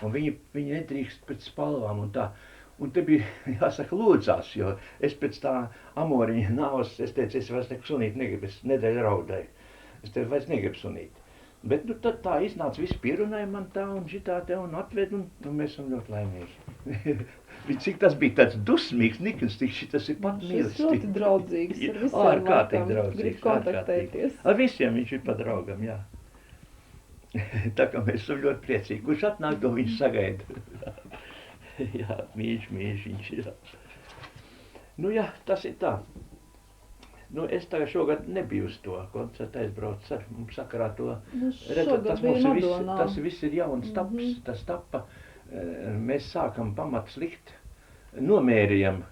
un viņi nedrīkst pēc spalvām un tā. Un te bija, jāsaka, lūdzās, jo es pēc tā amoriņa nāvas, es teicu, es vairs neku sunīt negribu, es nedēļu raudēju. Es teicu, vairs negribu sunīt. Bet, nu, tad tā iznāca, viss pierunāja man tā un šitā te un atved, un mēs esam ļoti laimīgi. Cik tas bija tāds dusmīgs, nikns, tik šitas ir pat mīlis. Šis ļoti draudzīgs, ar visiem ārkārtīgi laikam draudzīgs, grib kontaktēties. Ar visiem viņš ir pa draugam, jā. Tā kā mēs esam ļoti priecīgi. Kurš atnāk, to viņš sagaida. Jā, mīļš viņš ir. Nu jā, tas ir tā. Nu, es tagad šogad nebiju uz to koncertu aizbraucis ar mums sakarā to. Nu, Redzat, šogad bija Madonā. tas viss ir jauns taps, tas tapa. Mēs sākam pamats likt, nomērījam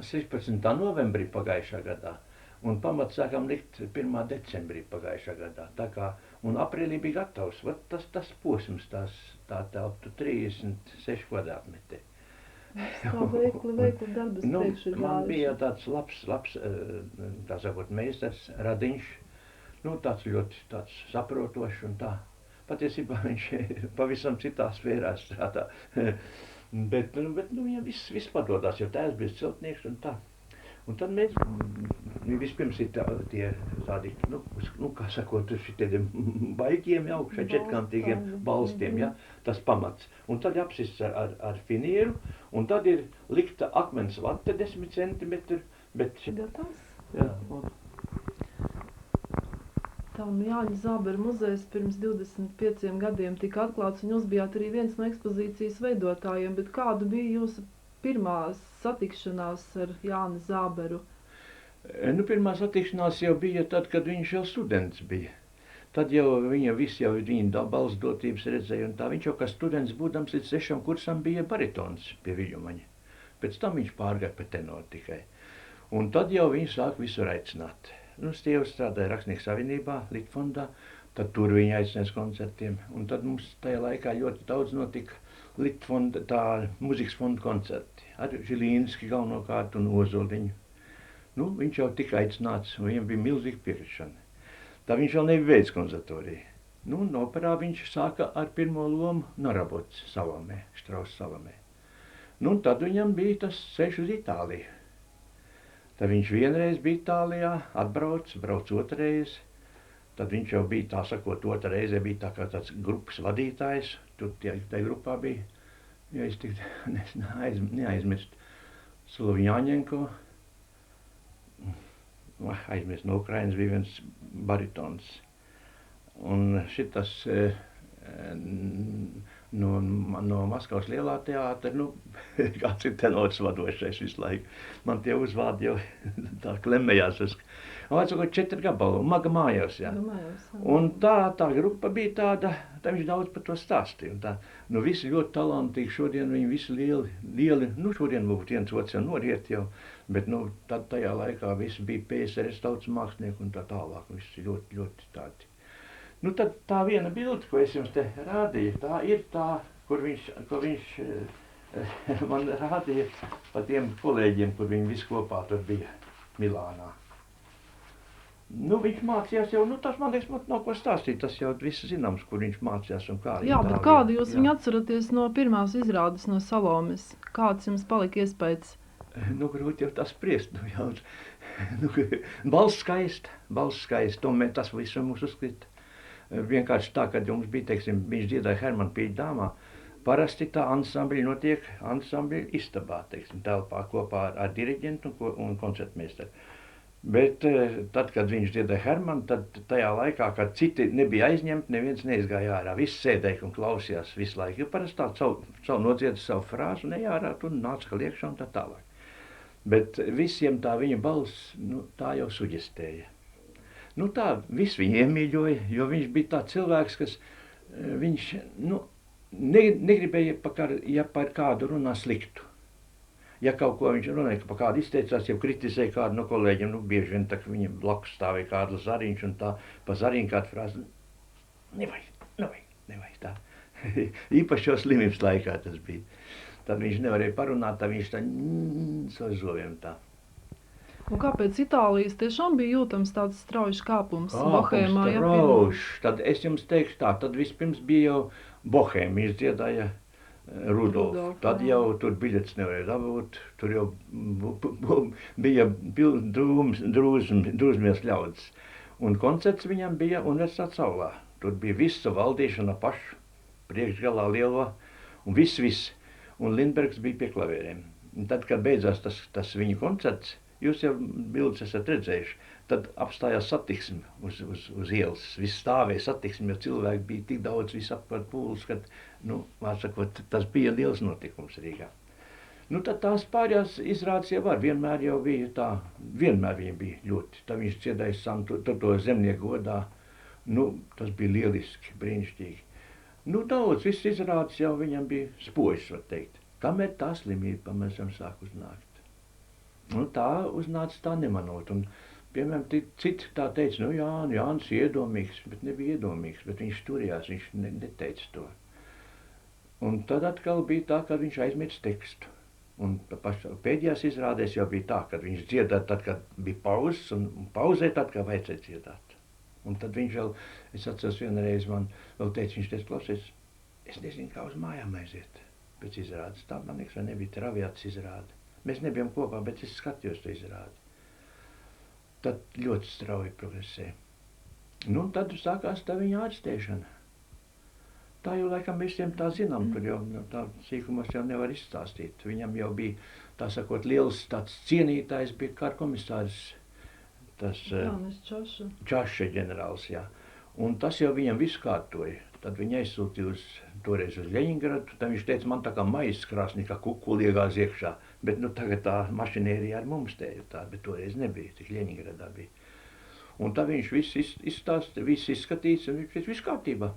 16. novembrī pagājušā gadā. Un pamats sākam likt 1. decembrī pagājušā gadā. Tā kā, un aprīlī bija gatavs. Vat tas posms, tā telpu 36 kvadrātmetri. Tā veikli darbas priekš ir Man gājuši. bija tāds labs, tā sakot, meistars Radiņš. Nu, tāds ļoti tāds saprotošs un tā. Patiesībā viņš pavisam citā sfērā strādā. bet viņam viss padodās, jo tēvs bija celtnieks un tā. Un tad mēs vispirms ir tādi, kā sakot, šitiem baigiem jau, četrkantīgiem balstiem, ja, tas pamats. Un tad apsists ar finieru, un tad ir likta akmens vate 10 centimetri, bet... Gatavs? Jā. Tā un Jāņa Zābera muzejs pirms 25 gadiem tika atklāts, un jūs bijāt arī viens no ekspozīcijas veidotājiem, bet kāda bija jūsu pirmā satikšanās ar Jāni Zāberu? Nu, pirmā satikšanās jau bija tad, kad viņš jau students bija. Tad jau viņa balsdotības redzēja, un tā viņš jau kā students būdams līdz 6. kursam bija baritons pie Viļumaņa. Pēc tam viņš pārgāja pa tenoru tikai. Un tad jau viņu sāk visur aicināt. Nu, Stievs strādāja Rakstnieku savienībā, Litfondā, tad tur viņa aicinās koncertiem. Un tad mums tajā laikā ļoti daudz notika Litfonda, tā muzikas fonda koncerti. Ar Žilīnski galvenokārt un Ozoliņu. Nu, viņš jau tika aicināts, un viņam bija milzīga piekrišana. Tā viņš vēl nebija veids konservatoriju. Nu, un operā viņš sāka ar pirmo lomu Narabots Salamē, Štrauss Salamē. Nu, un tad viņam bija tas ceļš uz Itāliju. Tad viņš vienreiz bija Itālijā, brauc otrais. Tad viņš jau bija, tā sakot, otrā reize bija tā kā tāds grupas vadītājs. Tur tajā grupā bija, ja es tik neaizmirst, Slovņāņenko. Aizmirst no Ukrainas bija viens baritons. Un šitas no Maskavas lielā teātra, kāds ir tenors vadošais visu laiku. Man tie uzvārdi jau tā klemējās. Atsakot 4 gabalu, Maga mājās, jā. Un tā grupa bija tāda, tā viņš daudz par to stāstīja. Tā, visi ļoti talantīgi, šodien viņi visi lieli, šodien varbūt viens otrs jau noriet jau, bet, tad tajā laikā visi bija PSRS tautas mākslinieki un tā tālāk, visi ļoti, ļoti tādi. Tad tā viena bilde, ko es jums te rādīju, tā ir tā, kur viņš man rādīja par tiem kolēģiem, kur viņi visi kopā tur bija Milānā. Viņš mācījās jau, tas man liekas, nav ko stāstīt, tas jau viss zināms, kur viņš mācījās un kā. Jā, bet kādu jūs viņu atceraties no pirmās izrādes no Salomes? Kāds jums palika iespējas? Grūti jau tas spriest, balss skaista, tomēr tas viss mums uzkrita. Vienkārši tā, kad jums bija, teiksim, viņš dziedāja Hermana Pīļa dāmā, parasti tā ansambļi notiek ansambļi istabā, teiksim, telpā kopā ar diriģentu un koncertmeistaru. Bet tad, kad viņš dziedāja Hermanu, tad tajā laikā, kad citi nebija aizņemti, neviens neizgāja ārā. Viss sēdēja un klausījās visu laiku, jo parasti tā savu nodzieda savu frāzu un eja ārā, un nāca liekšā un tā tālāk. Bet visiem tā viņa balss, tā jau suģestēja. Tā viss viņu iemīļoja, jo viņš bija tāds cilvēks, kas viņš negribēja par kādu runā sliktu. Ja kaut ko viņš runāja, par kādu izteicās, jau kritizēja kādu no kolēģiem, bieži vien tā, ka viņam blakus stāvēja kādu Zariņš un tā, pa Zariņu kādu frāzi, nevajag tā. Īpaši jau slimības laikā tas bija. Tad viņš nevarēja parunāt, tad viņš tā savu zoviem tā. Un kāpēc Itālijas tiešām bija jūtams tāds strauji kāpums? Strauji. Tad es jums teikšu tā, tad vispirms bija jau Bohēma, viņš dziedāja Rudolf. Tad jau tur biļetes nevarēja dabūt, tur jau bija drūzmies ļaudis. Un koncerts viņam bija Universitātes aulā. Tur bija visa valdīšana pašu priekšgalā lielo, un viss. Un Lindbergs bija pie klavieriem. Un tad, kad beidzās tas viņa koncerts, jūs jau bildes esat redzējuši, tad apstājās satiksme uz ielas. Viss stāvēja satiksme, jo cilvēki bija tik daudz visapkārt pūles, kad, vārdsakot, tas bija liels notikums Rīgā. Tad tās pārējās izrādes jau var, vienmēr jau bija tā, vienmēr viņa bija ļoti. Tā viņš dziedāja to zemnieku godā, tas bija lieliski, brīnišķīgi. Daudz, viss izrādes jau viņam bija spožs, var teikt. Kamēr tā slimība pamazām sāk uznākt. Tā uznāca tā nemanot, un, piemēram, citi tā teica, Jānis iedomīgs, bet nebija iedomīgs, bet viņš turējās, viņš neteica to. Un tad atkal bija tā, kad viņš aizmirst tekstu. Un pēdējās izrādēs jau bija tā, kad viņš dziedāja tad, kad bija pauzes, un pauzē tad, kad vajadzēja dziedāt. Un tad viņš vēl, es atceros vienreiz man vēl teica, viņš teica, klausies, es nezinu, kā uz mājām aiziet pēc izrādes. Tā man liekas, vai nebija traviāts izrāde. Mēs nebijām kopā, bet es skatījos to izrādi. Tad ļoti strauji progresēja. Tad sākās tā viņa ārstēšana. Tā jau laikam visiem tā zinām, tur jau tā sīkumos jau nevar izstāstīt. Viņam jau bija, tā sakot, liels tāds cienītājs, bija kārkomisārs, tas Čaša ģenerālis, jā. Un tas jau viņam visu kārtoja. Tad viņa aizsūtīja toreiz uz Ļeņingradu, tad viņš teica, man tā kā maizes krāsnī, kā kukuli iegāz iekšā. Bet tagad tā mašinērija ar mums te ir tā, bet toreiz nebija, tik Ļeņingradā bija. Un tā viņš viss izstāsta, viss izskatīts, un viņš teica, viss kārtībā.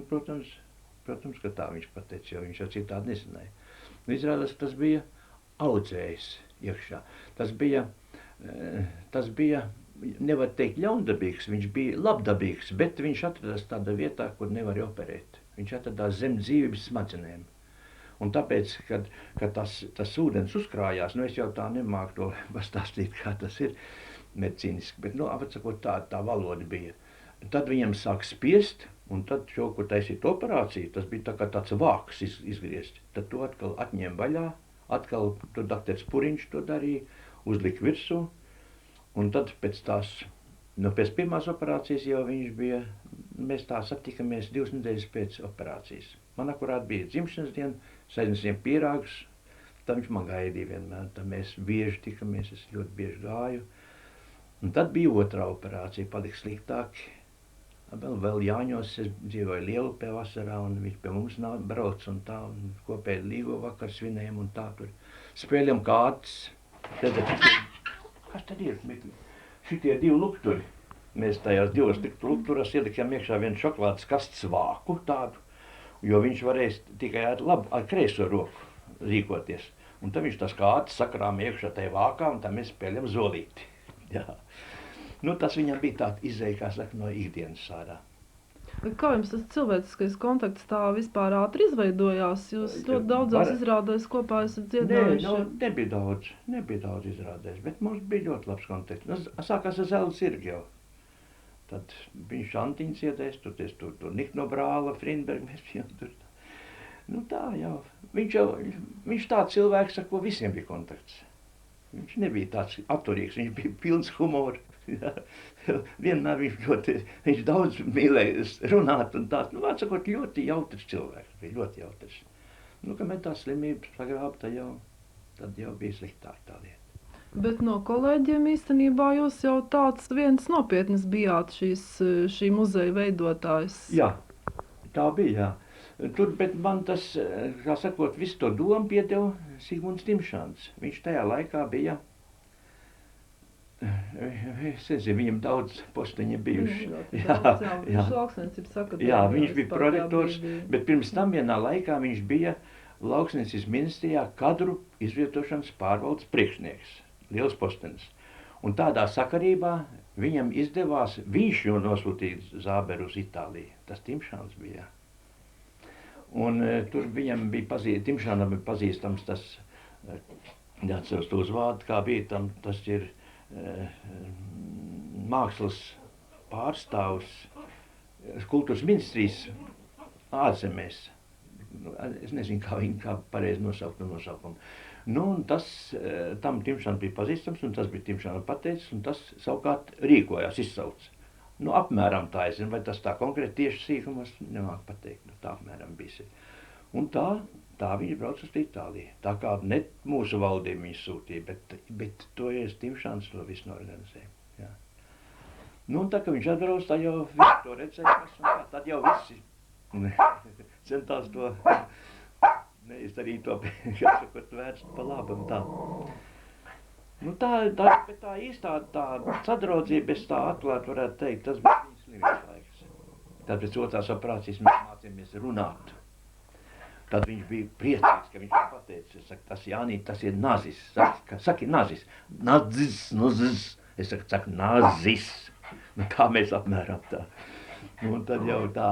Protams, ka tā viņš pateica, jo viņš jau citādi nezināja. Izrādās, tas bija audzējs iekšā. Tas bija, nevar teikt ļaundabīgs, viņš bija labdabīgs, bet viņš atradās tādā vietā, kur nevar operēt. Viņš atradās zem dzīvības smadzenēm. Un tāpēc, kad tas ūdens uzkrājās, es jau tā nemāku to pastāstīt, kā tas ir medicīniski, bet, atsakot, tā valoda bija. Tad viņam sāk spiest, un tad šo, kur taisīt operāciju, tas bija tā kā tāds vāks izgriezt. Tad to atkal atņem vaļā, atkal to doktors Puriņš to darīja, uzlika virsū, un tad pēc pirmās operācijas jau viņš bija, mēs tā satikamies 2 nedēļas pēc operācijas. Man akurāt bija dzimšanas diena, aiznesiem pīrāgus, tad viņš man gaidīja vienmēr, tad mēs bieži tikamies, es ļoti bieži gāju. Un tad bija otrā operācija, palika sliktāk. Vēl Jāņos es dzīvoju Lielupē vasarā, un viņš pie mums brauc, un tā, un kopēji līgo vakar svinējam, un tā tur spēļam kārtas. Kas tad ir? Šitie 2 lukturi. Mēs tajās 2 lukturas ielikām iekšā vienu šokolādes kastes vāku tādu, jo viņš varēs tikai ar kreiso roku rīkoties. Un tad viņš tās kārtas sakrām iekšā tajā vākā, un tad mēs spēļam zolīti. Jā. Tas viņam bija tāda izēja, kā saka, no ikdienas sārā. Kā jums tas cilvēciskais kontakts tā vispār ātri izveidojās? Jūs ļoti daudzās izrādēs kopā esat dziedājuši? Nebija daudz izrādēs, bet mums bija ļoti labs kontakts. Sākās ar Zelta zirgu jau. Tad viņš Antiņas iedēs, tur Nikno Brāla, Frindberga, mēs bijām tur. Tā jau. Viņš tāds cilvēks, ar ko visiem bija kontakts. Viņš nebija tāds atturīgs, viņš bija pilns humoru. Vienmēr viņš daudz mīlēja runāt un tāds, vārdsakot, ļoti jautrs cilvēks, bija ļoti jautrs. Kamēr tā slimība sagrāba, tad jau bija sliktāk tā lieta. Bet no kolēģiem īstenībā jūs jau tāds viens nopietnis bijāt šī muzeja veidotājs. Jā, tā bija, jā. Bet man tas, kā sakot, visu to domu piedeva Sigmunds Timšāns. Viņš tajā laikā bija, es nezinu, viņam daudz posteņi bijuši. Jā, viņš bija prorektors, bet pirms tam vienā laikā viņš bija Lauksniecības ministrijā kadru izvietošanas pārvaldes priekšnieks, liels postenis. Un tādā sakarībā viņam izdevās, viņš jau nosūtīja Zāberu uz Itāliju, tas Timšāns bija. Un tur viņam bija Timšānam bija pazīstams tas, neatceros to uzvārdu, kā bija tam, tas ir mākslas pārstāvs kultūras ministrijas ārzemēs. es nezinu, kā pareizi nosaukt no nosaukumu. Nu, un tas, tam Timšāns bija pazīstams, un tas bija Timšānam pateicis, un tas savukārt rīkojās, izsauc. Nu, apmēram tā, es zinu, vai tas tā konkrēti tieši sīkumos nemāk pateikt, nu, tā apmēram bija. Un tā viņi brauc uz Itāliju. Tā kā ne mūsu valdība viņus sūtīja, bet to Timšāns to visu norganizēja. Jā. Nu, un tā, ka viņš atbrauc, tad jau visu to redzēja, tad jau visi centās to neizdarīt to, kā sakot, vērst pa labi un tā. Nu, bet tā īstā tā sadraudzība, es tā atklāt varētu teikt, tas bija viņas slimības laiks. Tad pēc otrās operācijas mēs mācījāmies runāt. Tad viņš bija priecīgs, ka viņš man pateica, es saku, tas Jānīt, tas ir nazis. Saki nazis. Nazis. Es saku, nazis. Nu, tā mēs apmēram tā. Nu, un tad jau tā.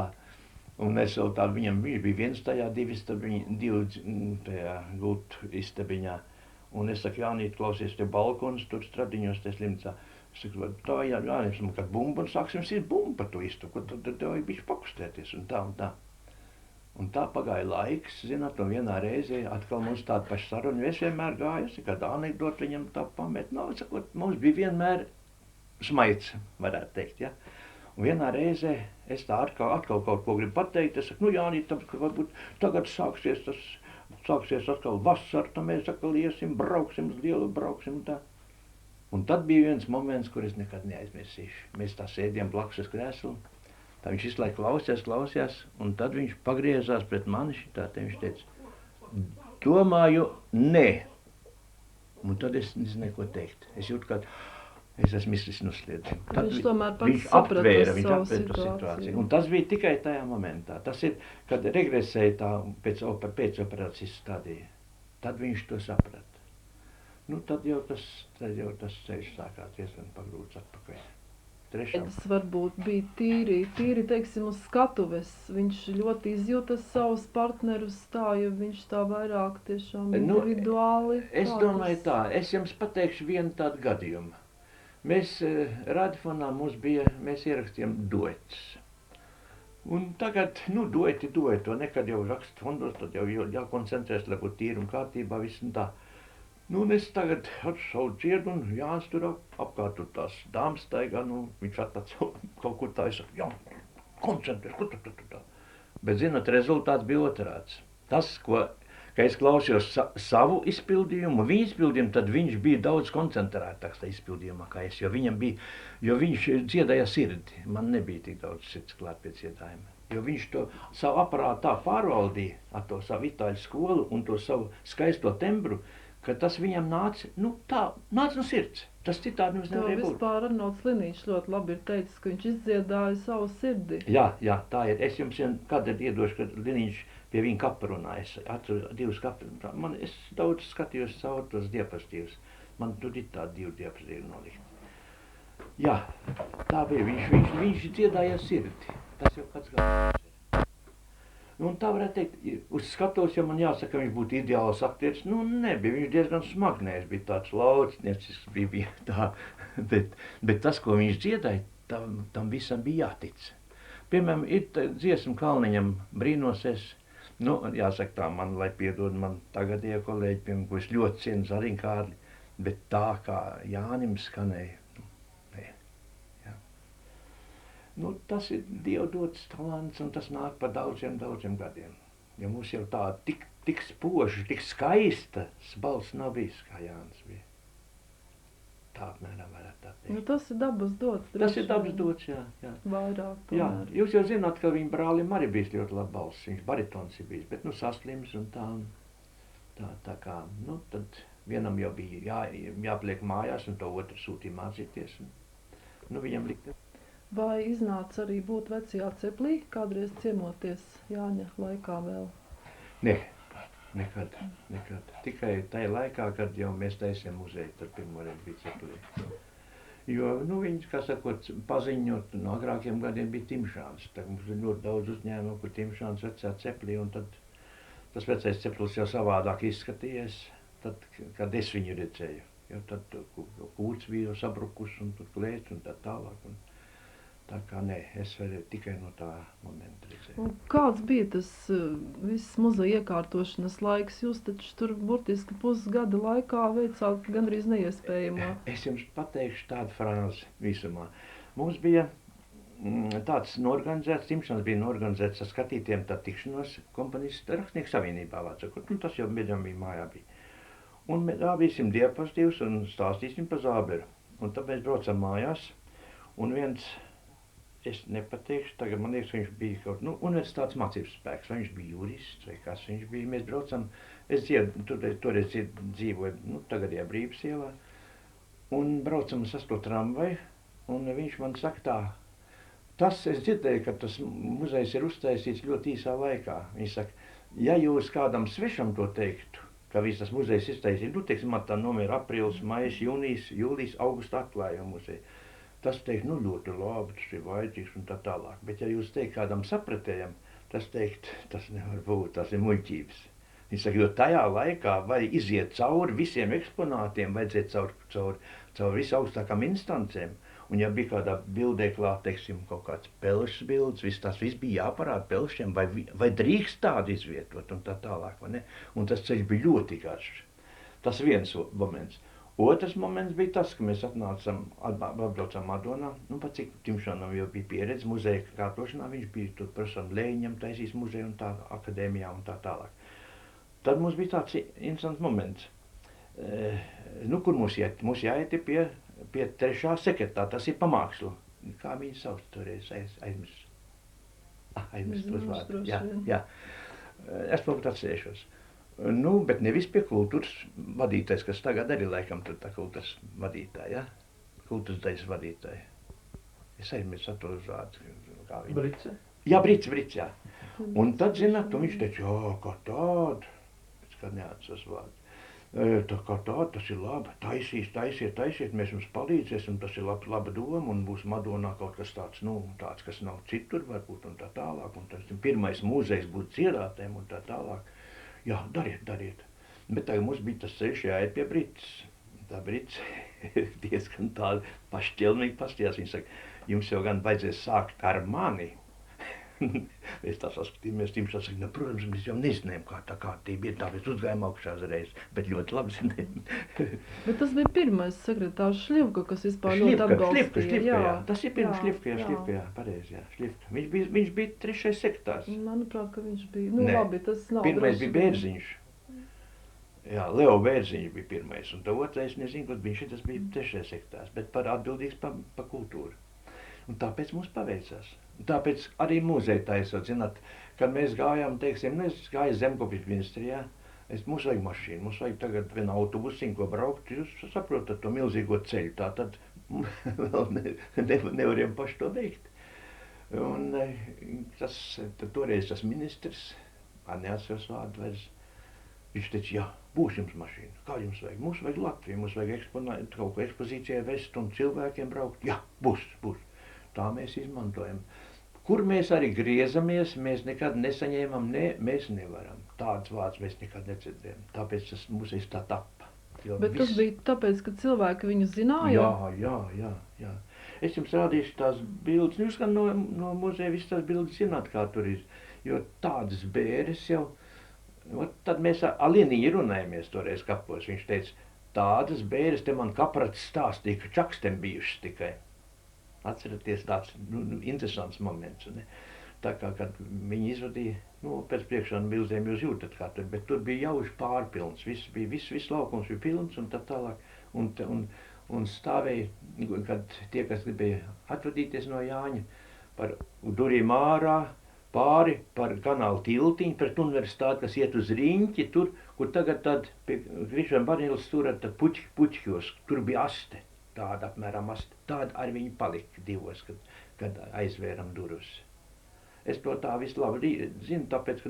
Un mēs vēl tādu viņam, viņš bija viens tajā, divi tajā gultu istabiņā. Un es saku, Jānīt, klausies, te balkons, tur stradiņos, te slimnīcā. Es saku, tā Jānīt, kad bumba, un sāksim sīt bumbu par to istu, tad vajag bišķi pakustēties, un tā, un tā. Un tā pagāja laiks, zināt, un vienā reizē atkal mums tāda paša saruna, es vienmēr gāju, es kādu anekdotu viņam tā pamet, nu, sakot, mums bija vienmēr smaids, varētu teikt, ja. Un vienā reizē es tā atkal kaut ko gribu pateikt, es saku, nu Jānīt, varbūt tagad sāksies atkal vasara, tad mēs atkal iesim, brauksim uz lielu, brauksim un tā. Un tad bija viens moments, kur es nekad neaizmirsīšu. Mēs tā sēdījām blakus uz krēslu, tā viņš visu laiku klausījās, un tad viņš pagriezās pret mani šitā, te viņš teica, domāju, nē. Un tad es nezinu, ko teikt. Es jūtu, ka es esmu izsliedis. Viņš tomēr pats saprata savu situāciju. Un tas bija tikai tajā momentā. Tas ir, kad regresēja tā pēc operācijas stadija. Tad viņš to saprata. Nu, tad jau tas ceļš sākās diezgan pagrūts atpakaļ. Tas varbūt bija tīri, teiksim, uz skatuves. Viņš ļoti izjūta savus partnerus tā, jo viņš tā vairāk tiešām individuāli. Es domāju tā, es jums pateikšu vienu tādu gadījumu. Mēs radiofonā mēs ierakstījām duetus. Un tagad, dueti, to nekad jau rakstu fondos, tad jau jākoncentrēs, lai būtu tīri un kārtībā, viss un tā. Nu, un es tagad savu dziedu, un Jānis tur apkārt tur tās dāmas staigā, viņš attāds kaut kur tā, es saku, jā, koncentrēs, tā. Bet, zinot, rezultāts bija otrāds. Tas, ka es klausījos savu izpildījumu, viņa izpildījumu, tad viņš bija daudz koncentrētāks tā izpildījumā kā es, jo viņš dziedāja sirdi. Man nebija tik daudz sirds klāt pie dziedājuma. Jo viņš to savu aparātu tā pārvaldīja ar to savu itāļu skolu un to savu skaisto tembru, ka tas viņam nāca no sirds. Tas citādi mums nevarēja būt. To vispār Arnolds Liniņš ļoti labi ir teicis, ka viņš izdziedāja savu sirdi. Jā, tā ir. Es jums kādreiz iedošu, kad Liniņš pie viņa kapa runā. Es atceru divas kapas. Es daudz skatījos caur tos diapozitīvus. Man tur ir tādi divi diapozitīvi nolikti. Jā, tā bija. Viņš dziedāja sirdi. Tas jau kāds gadījums. Un tā varētu teikt, uz skatuves, ja man jāsaka, viņš būtu ideāls aktieris, nebija, viņš diezgan smagnējs, bija tāds laucniecisks, bija tā, bet tas, ko viņš dziedāja, tam visam bija jātic. Piemēram, ir dziesma Kalniņam brīnos es, jāsaka tā, man, lai piedod man tagadie kolēģi, piemēram, ko es ļoti cienu Zariņu Kārli, bet tā kā Jānim skanēja, tas ir Dieva dots talants, un tas nāk par daudziem gadiem. Ja mums jau tā tik spoži, tik skaista balss nav bijis, kā Jānis bija. Tā apmēram varētu tā teikt. Tas ir dabas dots. Tas ir dabas dots, jā. Vairāk. Jā, jūs jau zināt, ka viņa brālim arī bijis ļoti laba balss. Viņš baritons ir bijis, bet saslims un tā kā, tad vienam jau bija jāpliek mājās, un to otru sūtīja mācīties. Viņam likte. Vai iznāca arī būt vecajā ceplī, kādreiz ciemoties Jāņa laikā vēl? Nē, nekad. Tikai tajā laikā, kad jau mēs taisījām muzeju, tad pirmoreiz bija ceplī. Jo, viņi, kā sakot, paziņot, no agrākiem gadiem bija Timšāns. Tad mums ir ļoti daudz uzņēmumu, kur Timšāns vecā ceplī, un tad tas vecais ceplis jau savādāk izskatījies, tad, kad es viņu redzēju. Jo tad kūts bija jau sabrukus, un tur klēts, un tā tālāk. Tā kā nē, es varu tikai no tā momenta redzēt. Un kāds bija tas viss muzeja iekārtošanas laiks? Jūs taču tur burtiski pusgada laikā veicāt gandrīz neiespējamo. Es jums pateikšu tādu frāzi visumā. Mums bija tāds norganizēts, Timšanas bija norganizēts ar skatītiem tā tikšanos komponistu rakstnieku savienībā Vācakot. Tas jau bija mājā bija. Un mēs rābīsim diapozitīvus un stāstīsim par Zāberu. Un tad mēs braucam mājās, un viens, es nepateikšu, tagad man liekas, viņš bija kaut universitātes mācības spēks, vai viņš bija jurists, vai kas viņš bija. Mēs braucam, es toreiz dzīvoju, tagadējā Brības ielā, un braucam uz 8. tramvaju, un viņš man saka tā, es dzirdēju, ka tas muzejs ir uztaisīts ļoti īsā laikā. Viņš saka, ja jūs kādam svešam to teiktu, ka viss tas muzejs iztaisīts, teiksim, tā nomēra aprīlis, maijs, jūnijas, jūlijas, augusta atklājuma muzeja. Tas teikt, ļoti labi, tas ir vajadzīgs un tā tālāk. Bet ja jūs teikt kādam sapratējam, tas teikt, tas nevar būt, tas ir muļķības. Viņš saka, jo tajā laikā vajag iziet cauri visiem eksponātiem, vajadzēja cauri visaugstākām instancēm. Un ja bija kādā bildē klāt, teiksim, kaut kāds pelšs bildes, tas viss bija jāparāda pelšiem, vai drīkst tādu izvietot un tā tālāk, vai ne? Un tas ceļš bija ļoti garš. Tas viens moments. Otrs moments bija tas, ka mēs atbraucām Madonā, pat cik Timšanam jau bija pieredze muzeja kārtošanā, viņš bija tur profesoram Leņņam taisījis muzeju un tā akadēmijā un tā tālāk. Tad mums bija tāds interesants moments, kur mums jāiet pie 3. sekretāra, tas ir pa mākslu. Kā viņi sauc toreiz, aizmirst tos vārdus. Jā. Es varbūt atcerēšos. Bet nevis pie kultūras vadītājs, kas tagad arī laikam tur tā kultūras vadītāja, kultūras daļas vadītāja. Es aizmirsu to uzvārdu. Brice? Jā, Brice, jā. Un tad, zināt, viņš teica, jā, kā tāda, es kā neatceros vārdu. Tā kā tāda, tas ir labi, taisiet, mēs jums palīdzēsim, tas ir laba doma un būs Madonā kaut kas tāds, tāds, kas nav citur varbūt un tā tālāk. Un tas pirmais muzejs būtu dziedātēm un tā tālāk. Jā, dariet. Bet tagad mums bija tas ceļš jāiet pie Brites. Tā Brite diezgan tāda pašķilmīgi pastījās. Viņa saka, jums jau gan vajadzēs sākt ar mani. Mēs tā saskatījāmies, Timšs saka, protams, mēs jau nezinājām, kā tā kārtība ir, tāpēc uzgājām augšā uzreiz, bet ļoti labi zinājām. Bet tas bija pirmais sekretārs Šļivka, kas vispār ļoti atbalstīja. Šļivka, jā. Tas ir pirms Šļivka, pareizi, jā, Šļivka. Viņš bija 3. sekretārs. Manuprāt, ka viņš bija, labi, tas nav pirmais bija Bērziņš. Jā, Leo Bērziņš bija pirmais, un tā otrais, nezinu, kas bija, tas bija 3. sekretārs, bet atbildīgs pa kultūru. Un tāpēc mums paveicās. Tāpēc arī muzeja taisot, zināt, kad mēs gājām, teiksim, es gāju Zemkopis ministrijā, mums vajag mašīnu, mums vajag tagad vienu autobusiņu, ko braukt, jūs saprotat to milzīgo ceļu, tā tad vēl nevarējām paši to veikt. Un toreiz tas ministrs, neatceros vārdu vairs, viņš teica, jā, būs jums mašīna, kā jums vajag? Mums vajag Latviju, mums vajag kaut ko ekspozīcijai vest un cilvēkiem braukt, jā, būs. Tā mēs izmantojam. Kur mēs arī griezamies, mēs nekad nesaņēmām, mēs nevaram. Tāds vārds mēs nekad nedzirdējām. Tāpēc tas muzejs tā tappa. Bet tas bija tāpēc, ka cilvēki viņu zināja? Jā. Es jums rādīšu tās bildes. Jūs gan no muzeja visas tās bildes zināt, kā tur ir. Jo tādas bēres jau, tad mēs ar Lieniju runājamies toreiz kapos. Viņš teica, tādas bēres te man kaprats stāstīja, ka čakstiem bijušas tikai. Atceraties tāds interesants moments. Ne? Tā kā, kad viņi izvadīja, pēc priekšām bildēm jūs jūtat kā tur, bet tur bija jauši pārpilns. Viss laukums bija pilns un tā tālāk. Un stāvēja, kad tie, kas gribēja atvadīties no Jāņa, par durvīm ārā, pāri par kanālu tiltiņu, pret universitāti, kas iet uz Riņķi, tur, kur tagad tad pie Krišām Barņēlas stūrā puķkos, tur bija aste. Tāda apmēram aste. Tāda arī viņi palika divos, kad aizvēram durvis. Es to tā visu labi zinu, tāpēc, ka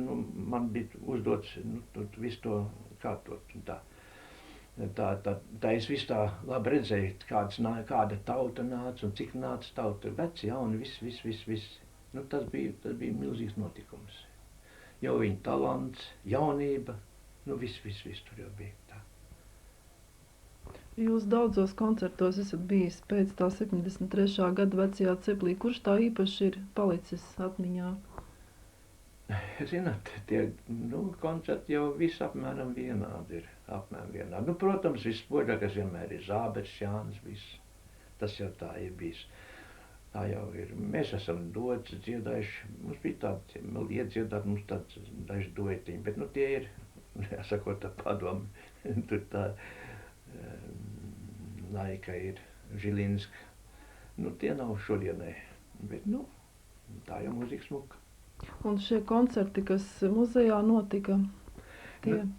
man bija uzdots visu to kārtot. Tā es visu tā labi redzēju, kāda tauta nāca un cik nāca tauta. Veci, jauni, viss. Tas bija milzīgs notikums. Jau viņa talants, jaunība, viss tur jau bija tā. Jūs daudzos koncertos esat bijis pēc tā 73. gada vecajā ceplī. Kurš tā īpaši ir palicis atmiņā? Zināt, tie koncerti jau viss apmēram vienādi ir. Protams, visspožākais vienmēr ir Zābers, Jānis, viss. Tas jau tā ir bijis. Tā jau ir. Mēs esam dots, dziedājuši. Mums bija tādi, iedziedāt mums tāds daži duetiņi, bet tie ir, jāsakot, tā padomu. Tur tā laika ir Žilinska. Tie nav šodienai, bet tā jau mūzika smuka. Un šie koncerti, kas muzejā notika,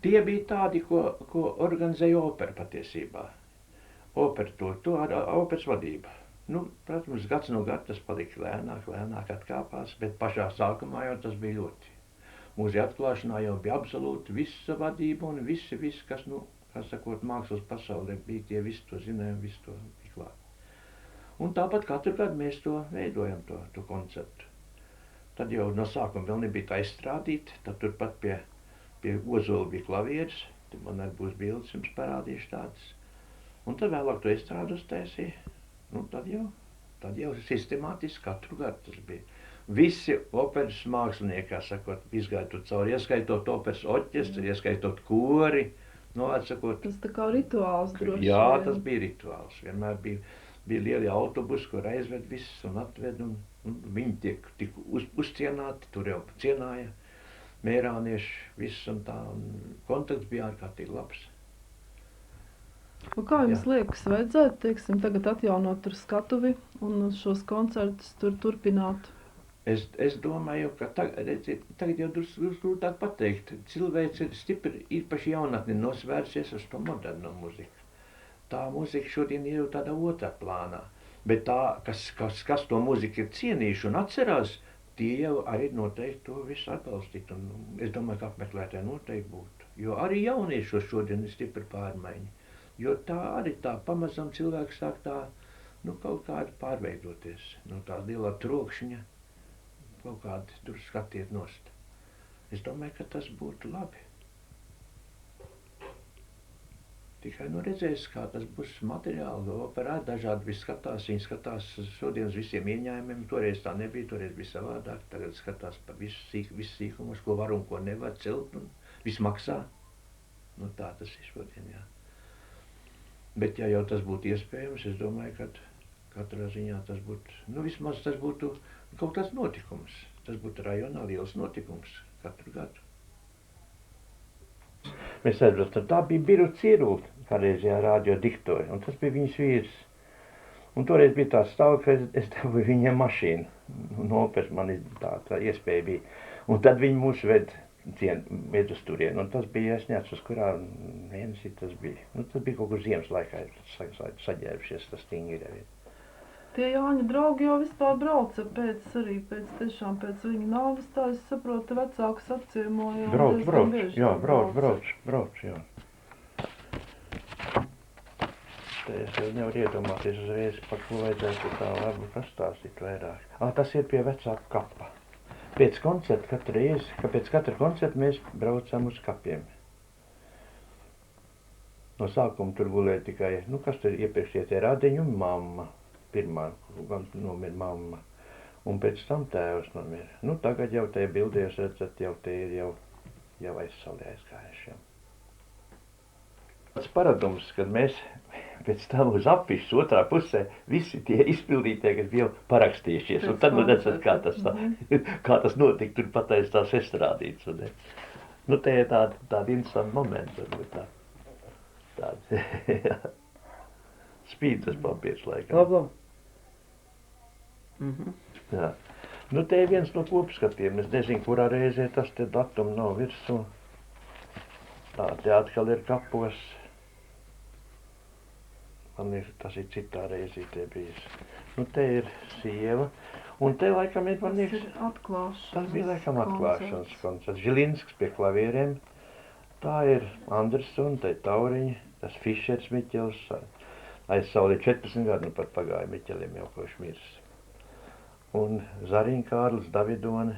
tie bija tādi, ko organizēja opera patiesībā. Opera to ar operas vadību. Protams, gads no gada tas palika lēnāk atkāpās, bet pašā sākumā jau tas bija ļoti. Mūzeja atklāšanā jau bija absolūti visa vadība un viss, kas, mākslas pasaulē bija, tie visi to zināja, visi to bija klāt. Un tāpat katru gadu mēs to veidojam, to koncertu. Tad jau no sākuma vēl nebija tā izstrādīta, tad turpat pie Ozola bija klavieris, tad man arī būs bildes jums parādīšu tādas. Un tad vēlāk to izstrādu uztaisīja. Tad jau sistemātiski katru gadu tas bija. Visi operas mākslinieki, izgāja tur cauri, ieskaitot operas orķestri, ieskaitot kori. Tas tā kā rituāls droši vien. Jā, tas bija rituāls. Vienmēr bija lieli autobusi, kur aizved visus un atved, un viņi tiek uzcienāti, tur jau cienāja mērānieši, viss un tā, un kontakts bija ārkārtīgi labs. Kā jums liekas, vajadzētu, teiksim, tagad atjaunot tur skatuvi un šos koncertus tur turpināt? Es domāju, ka tagad jau grūtāk pateikt. Cilvēks ir stipri, īpaši jaunatni nosvērsies uz to moderno muziku. Tā muzika šodien ir jau tādā otrā plānā. Bet tā, kas to muziku ir cienījuši un atcerās, tie jau arī noteikti to visu atbalstīt. Un es domāju, ka apmeklētāji noteikti būtu. Jo arī jauniešos šodien ir stipri pārmaiņa. Jo tā arī tā pamazām cilvēks sāk tā, kaut kādi pārveidoties. No tā lielā trokšņa kaut kādi tur skatiet nost. Es domāju, ka tas būtu labi. Tikai redzēs, kā tas būs materiāli. Operā dažādi viss skatās, viņi skatās šodien uz visiem ieņēmumiem. Toreiz tā nebija, toreiz bija savādāk. Tagad skatās par visu sīkumus, ko var un ko nevar celt, un viss maksā. Tā tas ir šodien, jā. Bet ja jau tas būtu iespējams, es domāju, ka katrā ziņā tas būtu, vismaz tas būtu kaut kāds notikums. Tas būtu rajonā liels notikums katru gadu. Mēs aizbraucam, tā bija Biru Cirula, kādreizajā radio diktori, un tas bija viņas vīrs. Un toreiz bija tā stāv, ka es dabūju viņiem mašīnu. No operas man tā iespēja bija. Un tad viņi mūs ved uz turieni, un tas bija, es neatceros, kurā mēnesī tas bija. Tas bija kaut kur ziemas laikā, saģērbušies tas stingri. Tie Jāņa draugi jau vispār brauca pēc viņa nāves, tā es saprotu, vecākus apciemoja. Brauc, jā. Te es jau nevaru iedomāties uzreiz, par ko vajadzētu tā varbūt pastāstīt vairāk. Tas ir pie vecāku kapa. Pēc katra koncerta mēs braucam uz kapiem. No sākuma tur gulēja tikai, kas tur iepriekšie tie Radiņi un mamma. Pirmā nomira mamma. Un pēc tam tēvs nomira. Tagad jau tie bildē jūs redzat, jau tie ir jau aizsalē aizgājuši. Tas paradums, kad mēs pēc tam uz afišas otrā pusē visi tie izpildītie, kas bija jau parakstījušies. Un tad redzat, kā tas notika, tur pateic tās estrādītas. Te ir tādi interesanti momenti. Tādi spīd tas papīrs laikam. Jā. Te ir viens no kopskatiem. Es nezinu, kurā reizē tas te datumi nav virsū. Te atkal ir kapos. Tas ir citā reizītē bijis. Te ir sieva. Un te laikam ir, man liekas, tas bija laikam atklāšanas koncerts. Žilinsks pie klavieriem. Tā ir Andersona, te ir Tauriņa, tas Fišers Miķels. Aizsaulē 14 gadu pat pagāja Miķelim jau koši mirs. Un Zariņa Kārlis, Davidone,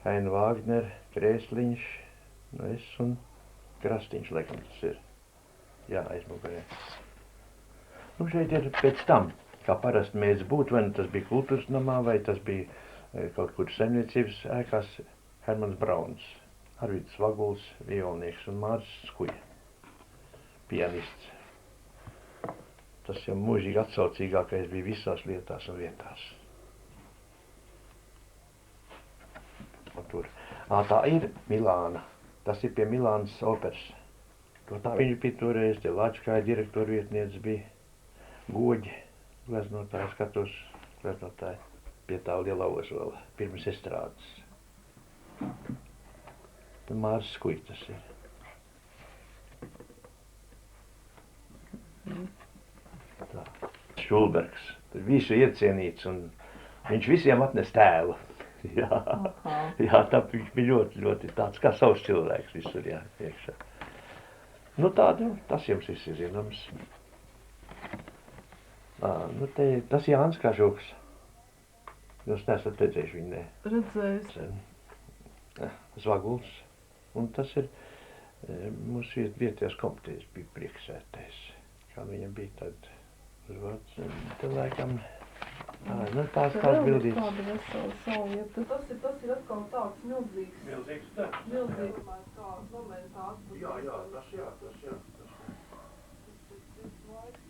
Haina Vāgner, Krēsliņš, es un Krastiņš, laikam tas ir. Jā, aizmugurē. Nu, šeit ir pēc tam, kā parasti mēdz būt, vai nu tas bija kultūras namā, vai tas bija kaut kur saimniecības ēkās, Hermans Brauns, Arvids Vaguls, violnieks un Māris Skuja, pianists. Tas jau mūžīgi atsaucīgākais bija visās lietās un vietās. Un tur. Tā ir Milāna. Tas ir pie Milānas operas. To tā viņš bija toreiz, te Lāčkāja direktora vietniece bija. Goģi, gleznotāji, skatos, gleznotāji pie tā lielā ozola, pirms estrādes. Māris Skuja tas ir. Tā. Šulbergs, visu iecienīts un viņš visiem atnes tēlu. Jā, jā, tā viņš bija ļoti, ļoti tāds kā savs cilvēks visur, jā, iekšā. Nu tādu, tas jums viss ir zināms. Nu te, tas Jānis Kažuks. Jūs neesat redzējuši viņu, ne? Redzējis. Zvaguls. Un tas ir mūsu vietējās komitejas bija priekšsēdētājs. Kā viņam bija tad uzvārds, te laikam, nu tās bildītas. Tāda vesela saulvieta. Tas ir atkal tāds milzīgs. Milzīgs darbs. Milzīgs, kā momentā atpūtīs. Jā, tas.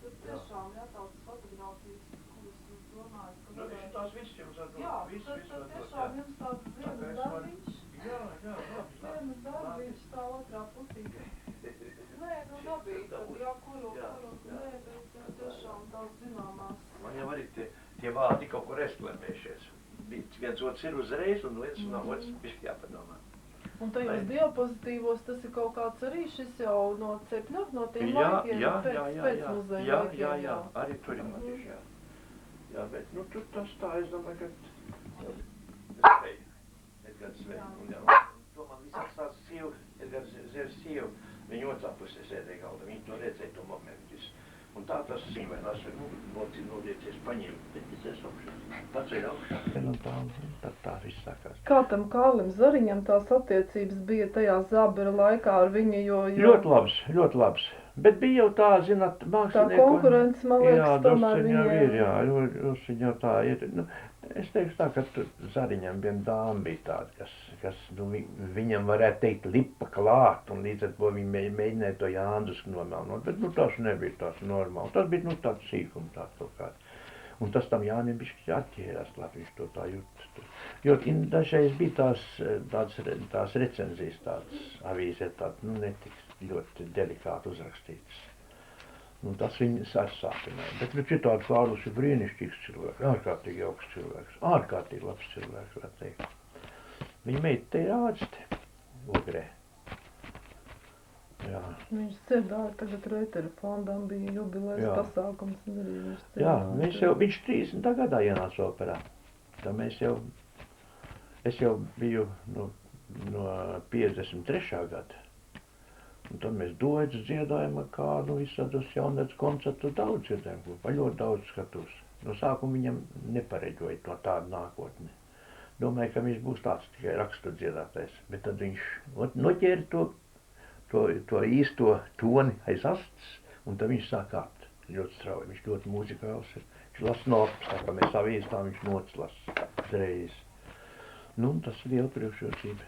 Tas tiešām, jā, tās fotogrāfijas, kuras jūs domājat, ka... Nu, tās viss jums atdod. Jā, tas tiešām jums tāds vienas darbiņš. Jā. Vienas darbiņš tā otrā pusīte. Nē, nu dabīgi, tad jā, kuru, nē, bet tiešām tās zināmās. Man jau arī tie vārdi kaut kur esklēmējušies. Viens otrs ir uzreiz un viens nav otrs bišķi jāpadomā. Un tajos diapozitīvos tas ir kaut kāds arī šis jau no cepļu, no tiem laikiem, pēc muzeja laikiem. Jā, arī tur ir matieši, jā. Jā, bet, nu, tur tas tā, es domāju, ka Edgars Svei, un jā, to man visās tās sievu, Edgars Zers sievu, viņa otrā pusē sēdēja galda, viņi to redzēja to momentu visu. Un tā tas viņvēlās ir, nodiecies paņemt, bet es esmu augšā. Pats ir augšā. Un tā viss sākās. Kā tam Kārlim Zariņam tās attiecības bija tajā Zabera laikā ar viņu, jo... Ļoti labs. Bet bija jau tā, zināt, mākslinieku... Tā konkurence, man liekas, tomēr viņiem... Jā, viņa jau tā ir. Nu, es teikšu tā, ka Zariņam viena dāma bija tāda, kas viņam varētu teikt lipa klāt, un līdz ar to viņi mēģināja to Jāndusku nomelnot, bet, nu, tas nebija tāds normāli. Tas bija, nu, tāds sīkums, tāds kaut kāds. Un tas tam Jānim bišķi atķērās, lai viņš to tā jūt. Jo dažreiz bija tās recenzijas, tādas avīzē, tādas, nu, netiks ļoti delikāti uzrakstītas. Un tas viņas aizsāpināja. Bet citādi Kārlis ir brīnišķīgs cilvēks, ārkārtīgi augsts cilvēks, ārkārtīgi labs cilvēks, var teikt. Viņa meita te ir ārste, Ogrē. Jā. Viņš dziedāja tagad Reutera fondam, bija jubilejas pasākums. Jā, viņš 30. gadā ienāca operā. Tā es jau biju no 53. gada. Un tad mēs Doids dziedājam ar kādu visādos jaunēdz koncertu daudz dziedājam, kopā ļoti daudz skatos. No sākuma viņam nepareģoja to tādu nākotni. Domāju, ka viņš būs tāds tikai rakstu dziedātais, bet tad viņš noķēra to īsto toni aiz astes, un tad viņš sāk kāpt ļoti strauji. Viņš ļoti muzikāls ir. Viņš las notas, tā kā mēs avīz, tā viņš notas las uzreiz. Nu, un tas ir liela priekšrocība.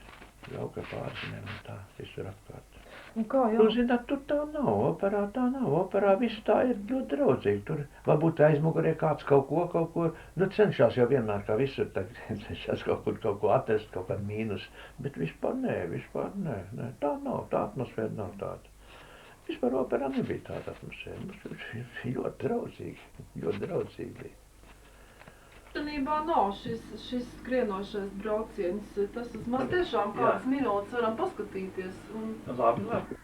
Jauka pārzinēm un tā, visur apkārt. Un kā jau? Nu, zināt, tur tā nav, operā tā nav. Operā viss tā ir ļoti draudzīgi. Tur varbūt aizmugurē kāds kaut ko, nu, cenšas jau vienmēr kā visur, cenšas kaut ko atrast, kaut kādu mīnus. Bet vispār nē. Tā nav, tā atmosfēra nav tāda. Vispār operā nebija tāda atmosfēra. Mums ļoti draudzīgi bija. Īstenībā nav šis skrienošais brauciens. Tas man tiešām kādas minūtes varam paskatīties. Labi.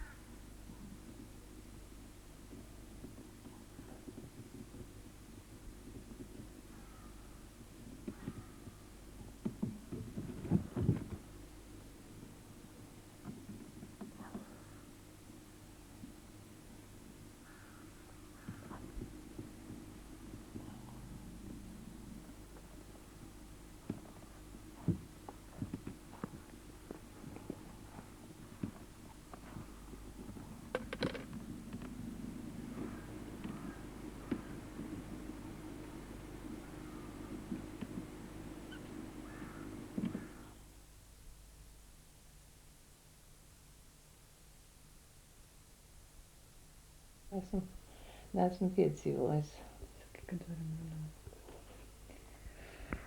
neesmu piedzīvojis. Kad varam runāt?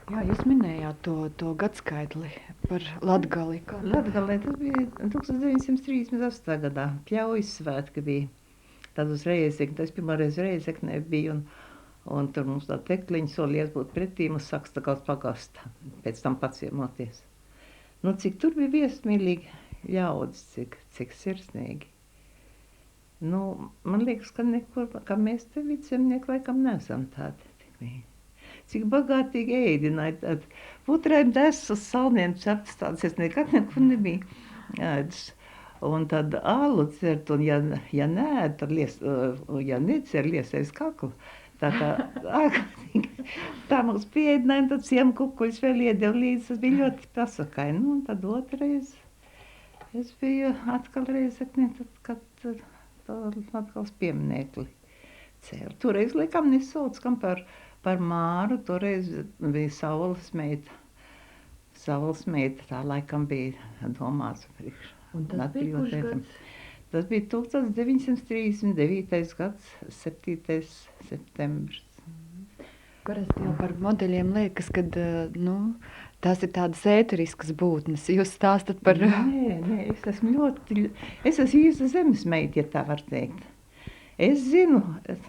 Jā, jūs minējāt to gadskaitli par Latgali. Latgalē tas bija 1938. gadā. Pļaujas svētki bija. Tad uz Reizekni, tas pirmoreiz Reizeknē bija, un tur mums tā tekliņa solies būt pretīm uz Sakstagals pagasta, pēc tam paciemoties. Nu, cik tur bija viesmīlīgi ļaudis, cik sirsnīgi. Nu, man liekas, ka nekur, ka mēs te vidzemnieki laikam neesam tādi. Cik bagātīgi ēdināja, tad putrēm desu uz salmiem ceptas tādas, es nekad nekur nebiju ēdis. Un tad ālu cert, un ja nē, tad ja necer, liesais kaklu. Tā mums pieēdināja, tad ciem kukuļus vēl iedev līdzi, tas bija ļoti pasakai. Nu, un tad otrais, es biju atkal Reizeknē, tad, kad to Latgales pieminekli cēla. Toreiz, laikam, nesauc, kam par Māru, toreiz bija Saules meita. Saules meita, tā laikam bija domāts priekš. Un tas bija kurš gads? Tas bija 1939. gads, 7. septembris. Parasti jau par modeļiem liekas, ka tās ir tādas ēteriskas būtnes. Jūs stāstat par... Nē, es esmu īsta zemes meita, ja tā var teikt. Es zinu,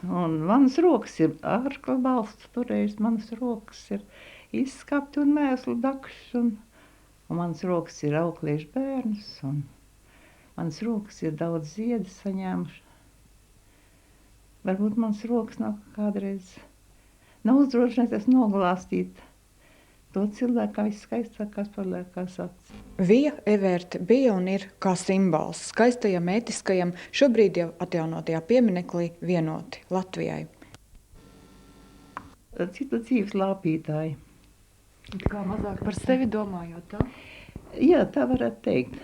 un manas rokas ir ārkla balsts, toreiz manas rokas ir izskapti un mēslu dakšs, un manas rokas ir aukliešu bērns, un manas rokas ir daudz ziedas saņēmuši. Varbūt manas rokas nav kādreiz, nav uzdrošināties noglāstīt to cilvēku, kā viskaistākās paliekās acis. Vija Everte bija un ir kā simbols skaistajam, ētiskajam, šobrīd jau atjaunotajā piemineklī vienoti Latvijai. Citu dzīves lāpītāji. Kā mazāk par sevi domājot, tā? Jā, tā varētu teikt.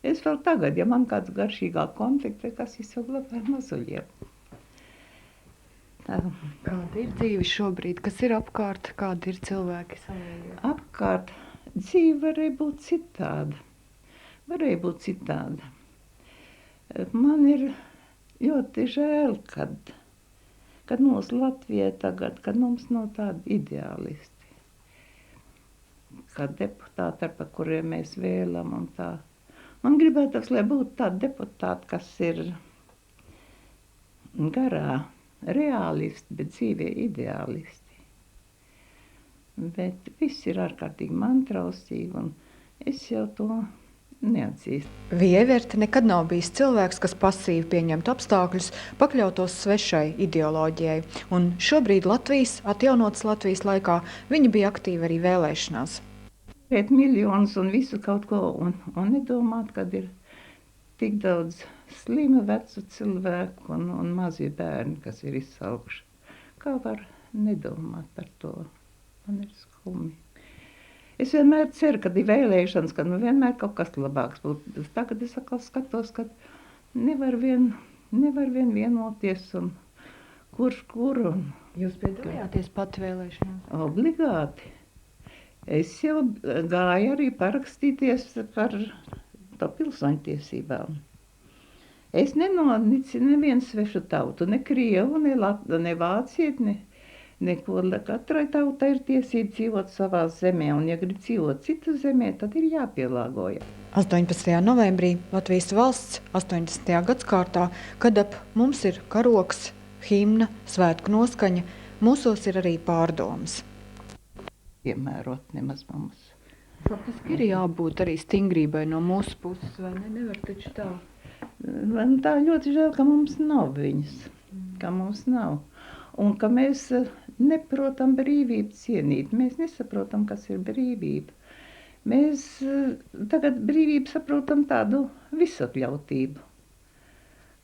Es vēl tagad, ja man kāds garšīgā konflikta, kas izsaglabāja mazuļiem. Kāda ir dzīve šobrīd? Kas ir apkārt? Kādi ir cilvēki savējie? Apkārt dzīve varēja būt citāda. Man ir ļoti žēl, kad mūsu Latvijai tagad, kad mums nav tādi ideālisti. Kā deputāti, par kuriem mēs vēlam un tā. Man gribētos, lai būtu tādi deputāti, kas ir garā reālisti, bet dzīvē ideālisti. Bet viss ir ārkārtīgi mantraustīgi, un es jau to neatzīstu. Vija Everte nekad nav bijis cilvēks, kas pasīvi pieņemtu apstākļus, pakļautos svešai ideoloģijai, un šobrīd atjaunotas Latvijas laikā viņa bija aktīva arī vēlēšanās. Miljonus un visu kaut ko, un nedomāt, kad ir tik daudz slimu vecu cilvēku un mazie bērni, kas ir izsalkuši. Kā var nedomāt par to? Man ir skumji. Es vienmēr ceru, kad ir vēlēšanas, kad vienmēr kaut kas labāks būtu. Tagad es atkal skatos, ka nevar vien vienoties un kurš kuru. Jūs piedalījāties pat vēlēšanās? Obligāti. Es jau gāju arī parakstīties par to pilsoņtiesībām. Es nenonicinu nevienu svešu tautu, ne krievu, ne vācieti, neko. Katrai tautai ir tiesība dzīvot savā zemē, un ja grib dzīvot citu zemē, tad ir jāpielāgojas. 18. novembrī Latvijas valsts 80. gadskārtā, kad ap mums ir karoks, himna, svētku noskaņa, mūsos ir arī pārdomas. Piemērot nemaz mums. Faktiski ir jābūt arī stingrībai no mūsu puses, vai ne? Nevar taču tā. Man tā ļoti žēl, ka mums nav viņas. Ka mums nav. Un ka mēs neprotam brīvību cienīt. Mēs nesaprotam, kas ir brīvība. Mēs tagad brīvību saprotam tādu visatļautību.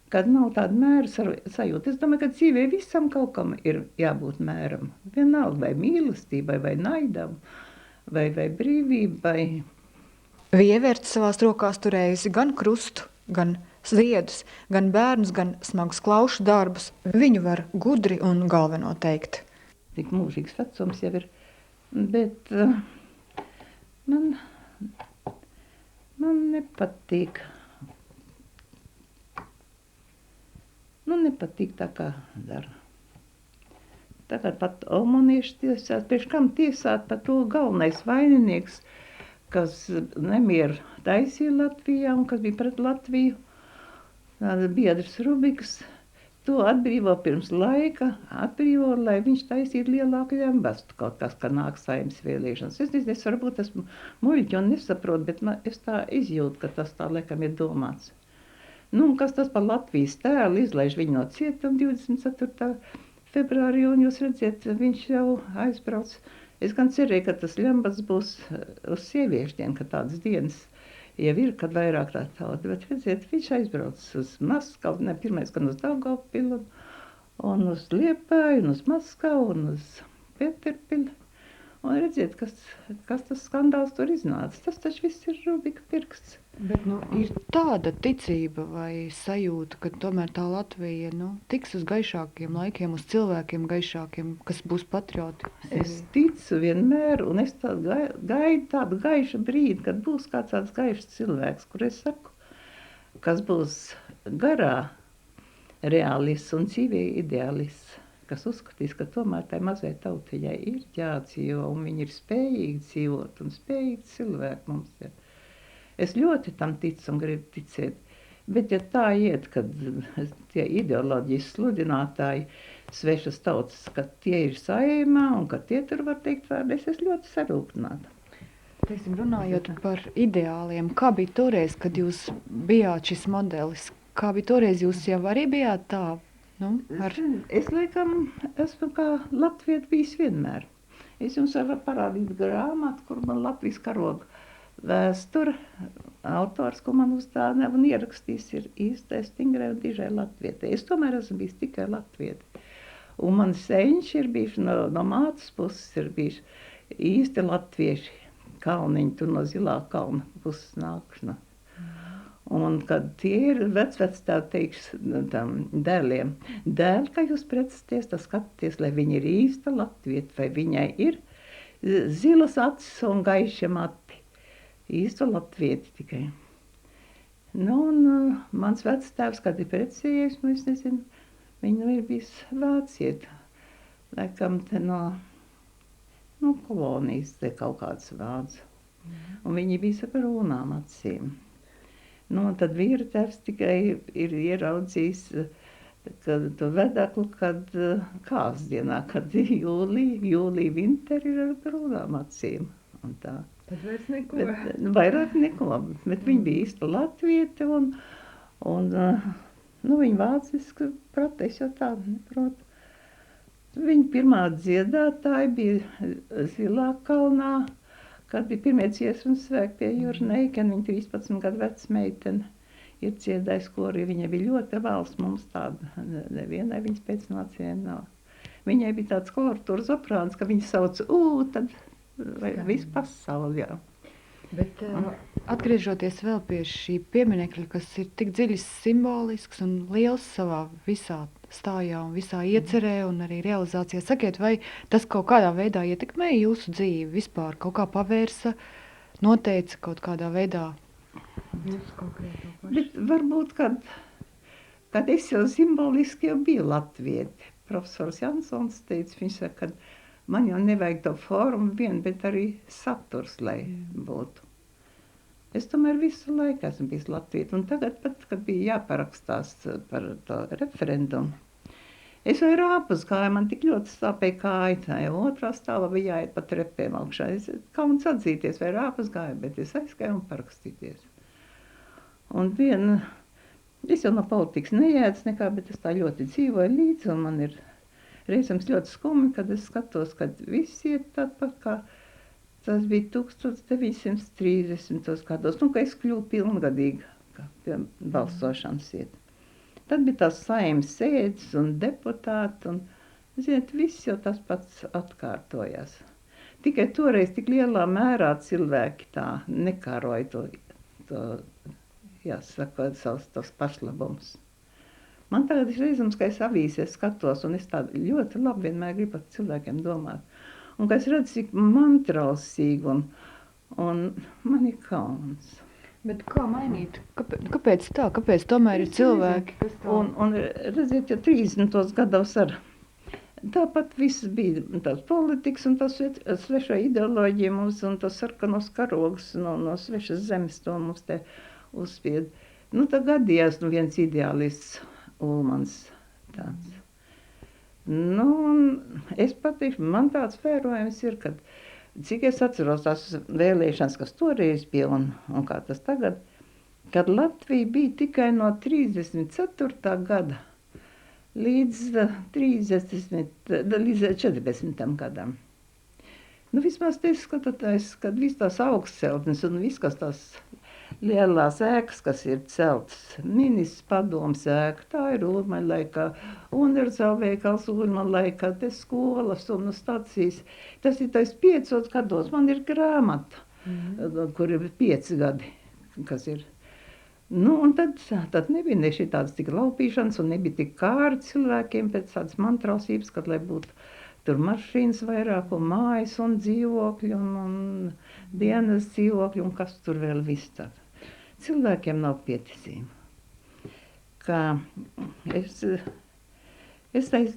Kad nav tāda mēra sajūta. Es domāju, ka dzīvē visam kaut kam ir jābūt mēram. Vienalga vai mīlestībai, vai naidam, vai brīvībai. Vija Everte savās rokās turējusi gan krustu, gan ziedus, gan bērnus, gan smagus klaušu darbus. Viņu var gudri un galveno teikt. Tik mūžīgs vecums jau ir, bet man nepatīk nepatīk tā, kā dara. Tagad pat omonieši tiesās, priekš kam tiesāt par to galvenais vaininieks, kas nemieru taisīja Latvijā un kas bija pret Latviju, Biedrs Rubiks, to atbrīvo pirms laika, lai viņš taisītu lielāku ļambastu kaut kas, ka nāk Saeimas vēlēšanas. Es varbūt esmu muļķi un nesaprotu, bet es tā izjūtu, ka tas tā laikam ir domāts. Nu, un kas tas par Latvijas tēlu, izlaiž viņu no cietuma 24. februārī, un jūs redziet, viņš jau aizbrauc. Es gan cerēju, ka tas ļambats būs uz sieviešu dienu, ka tādas dienas jau ir, kad vairāk tā tauta, bet redziet, viņš aizbrauc uz Maskavu, ne pirmais, gan uz Daugavpilu, un uz Liepāju, un uz Maskavu, un uz Pēterpili. Un redziet, kas tas skandāls tur iznāca. Tas taču viss ir Rubika pirksts. Bet ir tāda ticība vai sajūta, ka tomēr tā Latvija tiks uz gaišākiem laikiem, uz cilvēkiem gaišākiem, kas būs patrioti. Es ticu vienmēr, un es gaidu tādu gaišu brīdi, kad būs kāds tāds gaišs cilvēks, kur es saku, kas būs garā reālists un dzīvē ideālists, kas uzskatīs, ka tomēr tai mazai tautiņai ir jādzīvo, un viņi ir spējīgi dzīvot, un spējīgi cilvēki mums ir. Es ļoti tam ticu un gribu ticēt, bet ja tā iet, kad tie ideoloģijas sludinātāji svešas tautas, ka tie ir Saeimā un ka tie tur var teikt vārdu, es ļoti sarūpināta. Teiksim, runājot par ideāliem, kā bija toreiz, kad jūs bijāt šis modelis? Kā bija toreiz, jūs jau arī bijāt tā? Es laikam esmu kā latvieti bijis vienmēr. Es jums varu parādīt grāmatu, kur man Latvijas karoga vēsture, autors, ko man uzdāvināja un ierakstījis, ir īstais stingrai un dižai latvietei. Es tomēr esmu bijis tikai latvieti. Un man seņš ir bijuši no mātes puses, ir bijuši īsti latvieši, kalniņi, tur no Zilā kalna puses nākšana. Un kad tie ir vecvectāvi teiks tam dēliem, dēli, kā jūs pretsties, tad skatāties, lai viņi ir īsta latvieta, vai viņai ir zilas acis un gaiši mati. Īsta latvieti tikai. Nu, un mans vectēvs, kad ir precējies, es nezinu, viņi ir bijis vācieti. Laikam te no kolonijas te kaut kāds vāds. Un viņi bija ar brūnām acīm. Nu, un tad vīra tēvs tikai ir ieraudzījis to vedeklu, kad kāsdienā, kad jūlija vinteri ir ar brūnām acīm. Un tā. Tad vairs neko. Bet, vairāk neko, bet viņa bija īsta latviete un viņa vāciski prata, es jau tādu neprotu. Viņa pirmā dziedātāja bija Zilā kalnā, kad bija pirmie dziesmas svēki pie Jurneika, viņa 13 gadu veca meitene ir dziedājis korī. Viņa bija ļoti valsts mums tāda, nevienai viņas pēcnācijai nav. Viņai bija tāds kortūra soprāns, ka viņa sauc tad visu pasauli, jā. Bet atgriežoties vēl pie šī pieminekļa, kas ir tik dziļi simbolisks un liels savā visā stājā un visā iecerē un arī realizācijā, sakiet, vai tas kaut kādā veidā ietekmēja jūsu dzīvi vispār, kaut kā pavērsa, noteica kaut kādā veidā jūsu konkrēto pašu? Bet varbūt, kad es jau simboliski jau biju latvieti. Profesors Jansons teica, viņš saka, ka man jau nevajag to formu vien, bet arī saturs, lai būtu. Es tomēr visu laiku esmu bijis latvieti, un tagad pat, kad bija jāparakstās par to referendumu, es vai rāpus gāju, man tik ļoti sāpēja kāja, tā jau otrā stāvā bija jāiet pa trepēm augšā. Es kauns atzīties, vai rāpus gāju, bet es aizgāju un parakstīties. Un es jau no politikas nejēdzu nekā, bet es tā ļoti dzīvoju līdzi, un man ir reizēms ļoti skumji, kad es skatos, kad viss iet tāpat kā tas bija 1930. gados, ka es kļuvu pilngadīga, kā pie balsošanas iet. Tad bija tās Saeimas sēdes un deputāti, un, ziniet, viss jau tas pats atkārtojās. Tikai toreiz tik lielā mērā cilvēki tā nekāroja to jāsaka, savus tos pašlabumus. Man tagad ir reizams, ka es avīzēs skatos, un es tādu ļoti labi vienmēr gribu par cilvēkiem domāt. Un ka es redzu, cik man trausīgi, un man ir kauns. Bet kā mainīt? Kāpēc tā? Kāpēc tomēr ir cilvēki, kas tā... Un redziet, ja 30. gados ar tāpat viss bija tās politikas un tās svešā ideoloģija mums un tas sarkanos karogus no svešas zemes to mums te uzspied. Nu, tā gadījās viens ideālists Ulmans tāds. Nu, un es patīšu, man tāds vērojums ir, kad cik es atceros tās vēlēšanas, kas toreiz bija un kā tas tagad, kad Latvija bija tikai no 34. gada līdz 40. gadam. Nu, vismaz te skatāties, kad viss tās augstceltnes un viss, kas tās lielās ēkas, kas ir celtas, ministrs padoms ēka, tā ir Ulmaņa laikā, universāla veikals Ulmaņa laikā, te skolas un stacijas. Tas ir tais 5 gados, man ir grāmata, kur ir 5 gadi, kas ir. Nu, un tad nebija ne šitādas tik laupīšanas un nebija tik kāri cilvēkiem pēc tādas mantrausības, kad lai būtu tur mašīnas vairāk un mājas un dzīvokļi un dienas dzīvokļi un kas tur vēl viss tad. Cilvēkiem nav pieticība. Kā es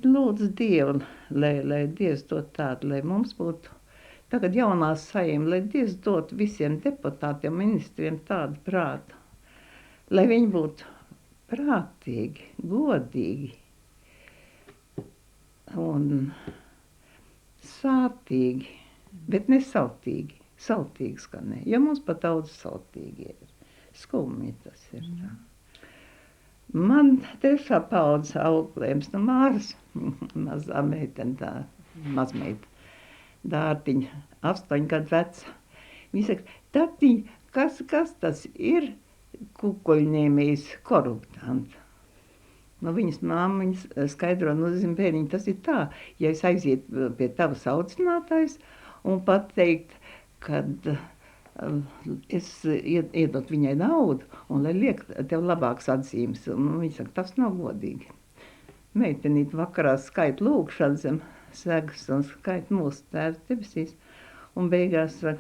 lūdzu Dievu, lai Dievs dot tādu, lai mums būtu tagad jaunā saima, lai Dievs dot visiem deputātiem, ministriem tādu prātu, lai viņi būtu prātīgi, godīgi un sātīgi, bet ne sautīgi. Sautīgi skan ne, jo mums pat daudz sautīgi ir. Skumji tas ir tā. Man 3. paudze auklējums no Māras, mazā meitene tā, mazmeita, Dārtiņa, 8 gadu veca. Viņa saka, tatiņ, kas tas ir kukuļņēmējs koruptanti? Nu, viņas māma skaidro, nozīm bērniņi, tas ir tā, ja es aizietu pie tavas audzinātājs un pateikt, kad es iedot viņai naudu un lai liek tev labāks atzīmes. Un viņa saka, tas nav godīgi. Meitenīt vakarā skait lūkšanu zem segas un skait mūsu Tēvs debesīs. Un beigās saka,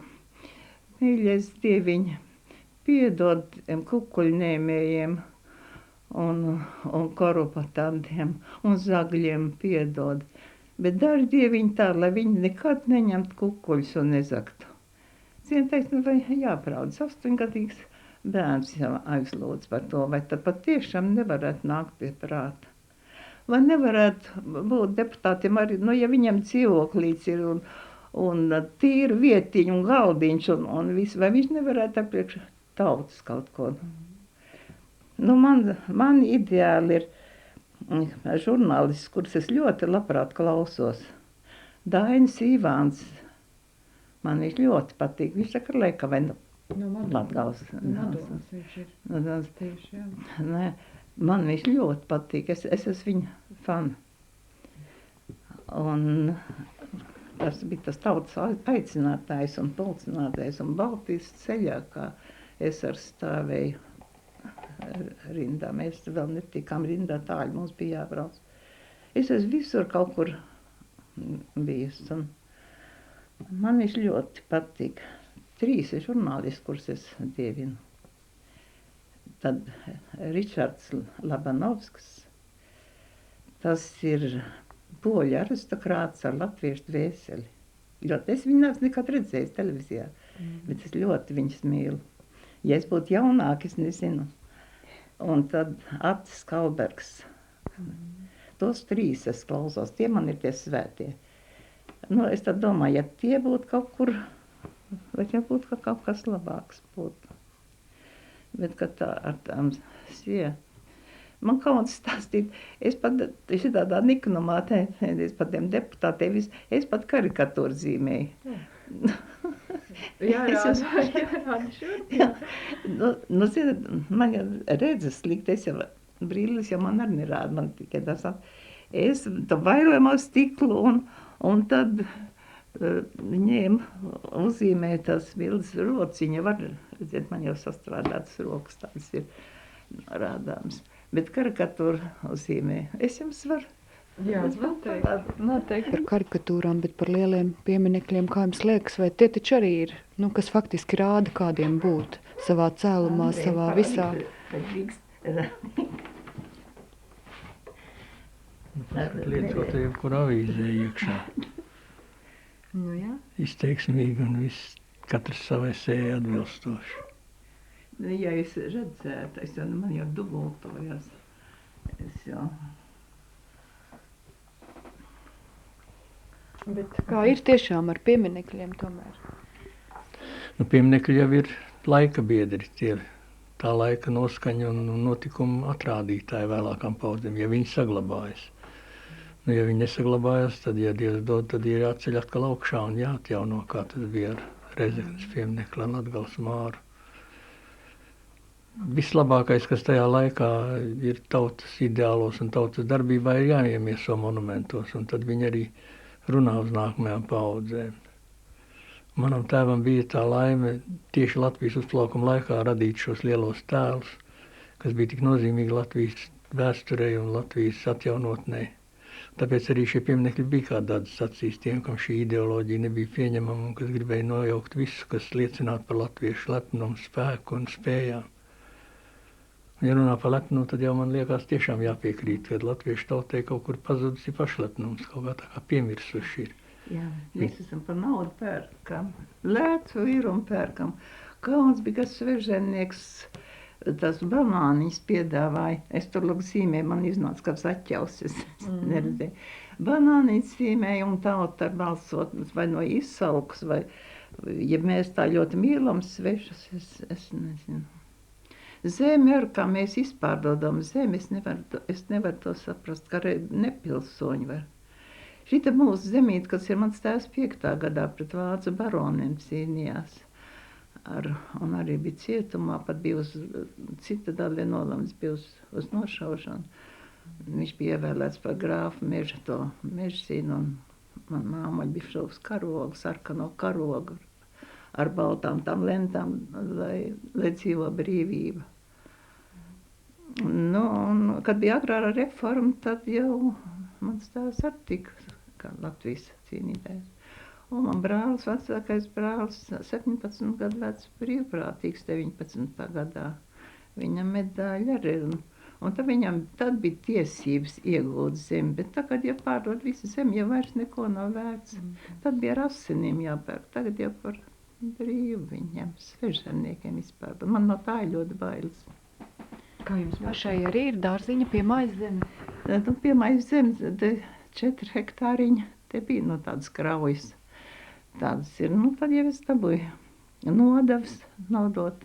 mīļais Dieviņ, piedod tiem kukuļņēmējiem un korupatantiem un zagļiem piedod. Bet dari Dieviņ tā, lai viņi nekad neņemt kukuļus un nezaktu. Zien taisnība, vai jāpraudas 8-gadīgs bērns jau aizlūdz par to, vai tad patiešām nevarētu nākt pie prāta. Vai nevarētu būt deputātiem arī, nu, ja viņam dzīvoklīts ir un tīra vietiņa un galdiņš un viss, vai viņš nevarētu apriekš tautas kaut ko. Nu, man ideāli ir žurnālists, kurus es ļoti labprāt klausos. Dainis Ivāns. Man viņš ļoti patīk. Viņš saka, laika vai Latgales. Nē, man viņš ļoti patīk. Es esmu viņa fana. Un tas bija tas tautas aicinātājs un pulcinātājs un Baltijas ceļā, kā es ar stāvēju rindā. Mēs vēl netikām rindā, tāļi mums bija jābrauc. Es esmu visur kaut kur bijusi. Un man viņš ļoti patīk. 3 žurnālisti, kurus es dievinu. Tad Ričards Labanovskis. Tas ir poļu aristokrāts ar latviešu dvēseli. Es viņu neesmu nekad redzējis televīzijā, bet es ļoti viņus mīlu. Ja es būtu jaunāk, es nezinu. Un tad Artis Kalbergs. Tos 3 es klausos. Tie man ir tie svētie. Nu, es tad domāju, ja tie būtu kaut kur, vai ja būtu kaut kas labāks būtu. Bet, kad tā ar tām man kauns stāstīt, es pat šitādā nikanumā, es pat tiem deputātiem, es pat karikatūru zīmēju. Jārāda šur. Nu, zināt, man redzes slikti, es jau brīlis, jo man arī nerāda, man tikai tas es to vairojamo stiklu un tad ņēmu, uzzīmēju tās bildes rociņa, var redzēt, man jau sastrādātas rokas tādas ir rādāmas. Bet karikatūru uzzīmēju. Es jums varu. Jā, noteikti. Par karikatūrām, bet par lieliem pieminekļiem, kā jums liekas, vai tie taču arī ir kas faktiski rāda, kādiem būt savā cēlumā, savā visā. Lietot jebkur avīzē iekšā. Nu, jā. Izteiksmīgi un viss, katrs savai sējai atbilstoši. Ja es redzētu, man jau dubultojas. Es jau... Bet kā ir tiešām ar pieminekļiem tomēr? Nu, pieminekļi jau ir laika biedri, tie tā laika noskaņa un notikumu atrādītāji vēlākām paudzēm, ja viņi saglabājas. Nu, ja viņi nesaglabājas, tad, ja Dievs dod, tad ir jāceļ atkal augšā un jāatjauno, kā tas bija ar Rezeknes pieminekli un Latgales Māru. Vislabākais, kas tajā laikā ir tautas ideālos un tautas darbībā, ir jāiemieso monumentos, un tad viņi arī runā uz nākamajām paudzēm. Manam tēvam bija tā laime tieši Latvijas uzplaukuma laikā radīt šos lielos tēlus, kas bija tik nozīmīgi Latvijas vēsturei un Latvijas atjaunotnei. Tāpēc arī šie pieminekļi bija kā tāds sacīs tiem, kam šī ideoloģija nebija pieņemama un kas gribēja nojaukt visu, kas liecinātu par latviešu lepnumu, spēku un spējām. Ja runā par lepnumu, tad jau man liekas tiešām jāpiekrīt, ka latviešu tautai kaut kur pazudis ir pašlepnums, kaut kā tā kā piemirsuši ir. Jā, mēs esam par naudu pērkam, lētu vīrumu pērkam. Kauns bija kas sveženieks, tās banāniņas piedāvāja. Es tur lūk zīmēju, man iznāca kāds atķausis, neredzēju. Banāniņas zīmēju un tauta ar balsot, vai no izsalkus, vai, ja mēs tā ļoti mīlam svešas, es nezinu. Zemi ar kā mēs izpārdodam zemi, es nevaru to saprast, kā nepilsoņi var. Šita mūsu zemīte, kas ir mans tēvs 5. gadā pret vācu baroniem cīnījās. Un arī bija cietumā, pat bija uz Citadalē nolemts, bija uz nošaušanu. Viņš bija ievēlēts par grāfu Mežsīnu, un man māma bija šovs karogu, sarkano karogu ar baltām tam lentām, lai dzīvo brīvība. Nu, un, kad bija agrārā reforma, tad jau mans tēvs arī tika kā Latvijas cīnītājs. Un man brālis, vecākais brālis, 17 gadu vecs, brīvprātīgs 19. gadā. Viņam medaļa arī ir. Un tad viņam tad bija tiesības iegūt zemi, bet tagad, ja pārdod visu zemi, jau vairs neko nav vērts. Tad bija ar asinīm jāpērk, tagad jau par brīvu viņiem, svežzemniekiem izpārdod. Man no tā ir ļoti bailes. Kā jums pašai arī ir dārziņa pie mājas zeme? Nu, pie mājas zemes 4 hektāriņa, te bija no tādas kraujas. Tādas ir, nu tad jau es dabūju nodevs nodot.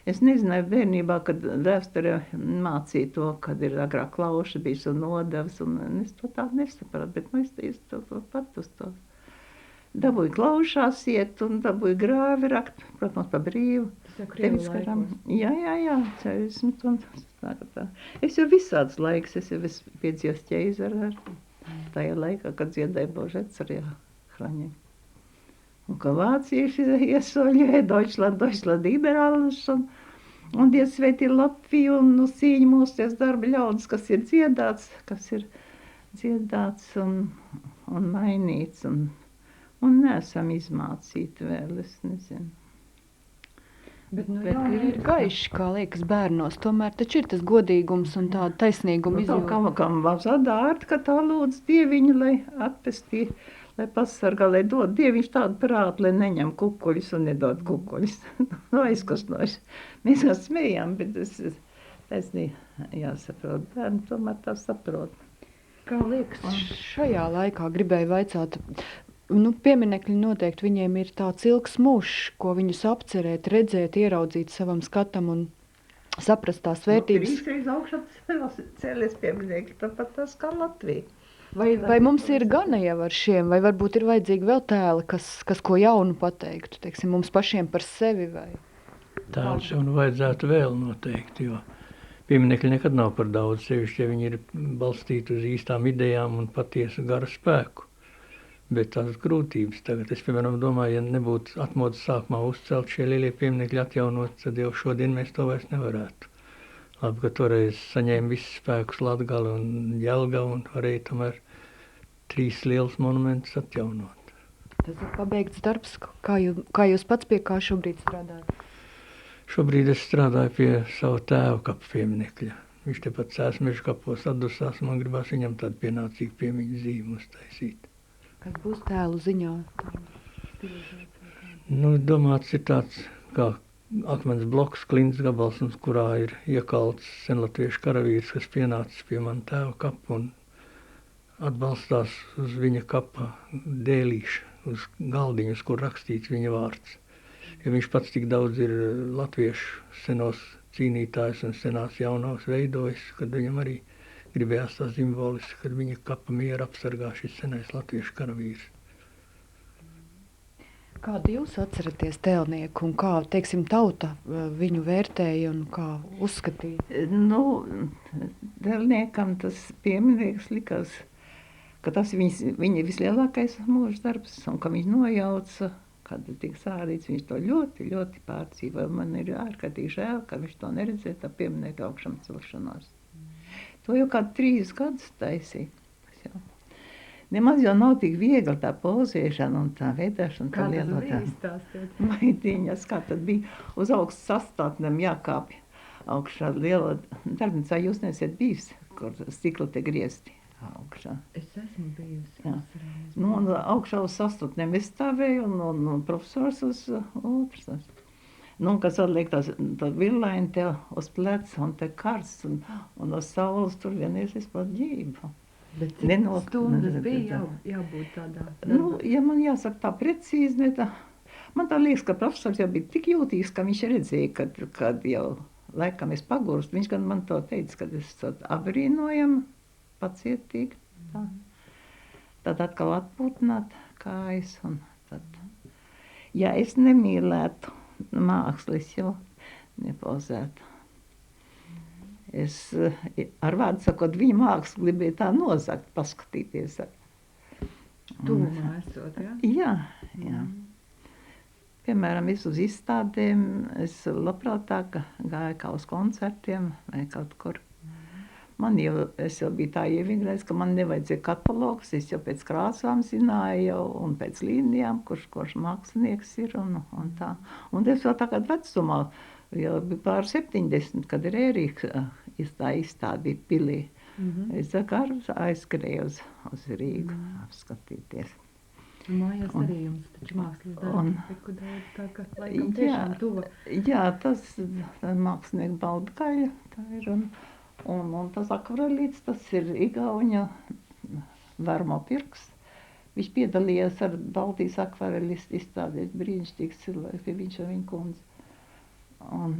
Es nezināju bērnībā, kad vēsturē mācīja to, kad ir agrāk klauša bijis un nodevs, un es to tādu nesapratu, bet nu es to pat uz to. Dabūju klaušās iet un dabūju grāvi rakt, protams, pa brīvu. Tevis karam. Jā, 40 un tā. Es jau visāds laiks, es jau piedzīvos ķeizaru ar tajā laikā, kad dziedāja Božets arī Hraņiem. Un ka vācieši iesoļoja Deutschland liberālus un Dievs sveitī Latviju un uz cīņu mūsties darba ļaudis, kas ir dziedāts un mainīts un neesam izmācīti vēl, es nezinu. Bet ir gaiši, kā liekas bērnos, tomēr taču ir tas godīgums un tāda taisnīguma izjūta. Kam vazādā ārti, ka tā lūdz Dieviņu, lai atpestī, lai pasargā, lai dod Dieviņš tādu prātu, lai neņem kukuļus un nedod kukuļus. Aizkustnoši. Mēs kā smējām, bet es taisnīgi jāsaprot. Bērni tomēr tā saprot. Kā liekas, šajā laikā gribēju vaicāt, pieminekļi noteikti viņiem ir tāds ilgs mūžs, ko viņus apcerēt, redzēt, ieraudzīt savam skatam un saprast tās vērtības. Trīsreiz augšā cēlies pieminekļi, tāpat tas kā Latvija. Vai mums ir gana jau ar šiem, vai varbūt ir vajadzīgi vēl tēli, kas ko jaunu pateiktu, teiksim, mums pašiem par sevi? Vai? Tēlus jau vajadzētu vēl noteikti, jo pieminekļi nekad nav par daudz, sevišķi, ja viņi ir balstīti uz īstām idejām un patiesu garu spēku. Bet tās grūtības tagad, es piemēram domāju, ja nebūtu atmodas sākumā uzcelt šie lielie pieminekļi atjaunot, tad jau šodien mēs to vairs nevarētu. Labi, ka toreiz saņēma visus spēkus Latgale un Jelgava un varēja tomēr 3 lielus monumentus atjaunot. Tas ir pabeigts darbs. Kā jūs pats pie kā šobrīd strādājat? Šobrīd es strādāju pie savu tēva kapu pieminekļa. Viņš tepat Sēsmeža kapos atdusās, man gribās viņam tādu pienācīgu piemiņu zīmu uztaisīt. Kas būs tēlu ziņā? Nu, domāts ir tāds kā akmens bloks, klints gabals, kurā ir iekalts senlatviešu karavīrs, kas pienācis pie man tēva kapu un atbalstās uz viņa kapa dēlīša, uz galdiņu, uz kur rakstīts viņa vārds. Jo viņš pats tik daudz ir latviešu senos cīnītājs un senās jaunās veidojis, kad viņam arī gribējās tā simboliski, kad viņa kapa miera apsargā šis senais latviešu karavīrs. Kādu jūs atceraties tēlnieku un kā, teiksim, tauta viņu vērtēja un kā uzskatīja? Nu, tēlniekam tas piemineklis likās, ka tas viņa vislielākais mūža darbs un ka viņš nojauca, kad tika sādīts, viņš to ļoti, ļoti pārdzīvoja. Man ir ārkārtīgi žēl, ka viņš to neredzēja, tā pieminekļa augšām celšanos. To jau kādu 3 gadus taisīja. Nemaz jau nav tik viegli tā pozēšana un tā veidāšana. Kā tas bija izstāstīt? Maidiņas, kā tad bija uz augstu sastātnēm jākāpj augšā liela darbnīcā. Jūs nesiet bijis, kur stikla te griezti augšā. Es esmu bijusi. Jā. Nu, un augšā uz sastātnēm es stāvēju un profesors uz otrs. Nu, kas atliek tā villaini te uz pleca un te karsts un uz saules tur vienreiz vispār ģība. Bet cik stundas bija jābūt tādā? Nu, ja man jāsaka tā precīzi, man tā liekas, ka profesors jau bija tik jūtīgs, ka viņš redzēja, kad jau laikam es pagurstu. Viņš gan man to teica, kad es abrīnojam, pacietīgi. Tā. Tad atkal atpūtināt kājas. Un tad. Ja es nemīlētu mākslas, jau nepozētu. Es ar vārdu sakot, viņa mākslu gribēju tā nozagt, paskatīties. Tuvumā esot, jā? Jā. Piemēram, es uz izstādēm, es labprātāk gāju kā uz koncertiem vai kaut kur. Es jau biju tā ievingrējis, ka man nevajadzēja katalogus, es jau pēc krāsām zināju un pēc līnijām, kurš mākslinieks ir un tā. Un es vēl tagad vecumā, jau bija pār 70, kad ir Ērika izstāde bija pilī. Es aizskrēju uz Rīgu apskatīties. Mājās arī jums taču mākslas darbi, kur daudz tā kā laikam tiešām tuva. Jā, tas mākslinieku Baldgaļa, tā ir, un tas akvarelīts, tas ir Igauņa Varmo Pirks. Viņš piedalījās ar Baltijas akvarelistu izstādēs, brīnišķīgs cilvēks, pie viņš un viņa kundze. Un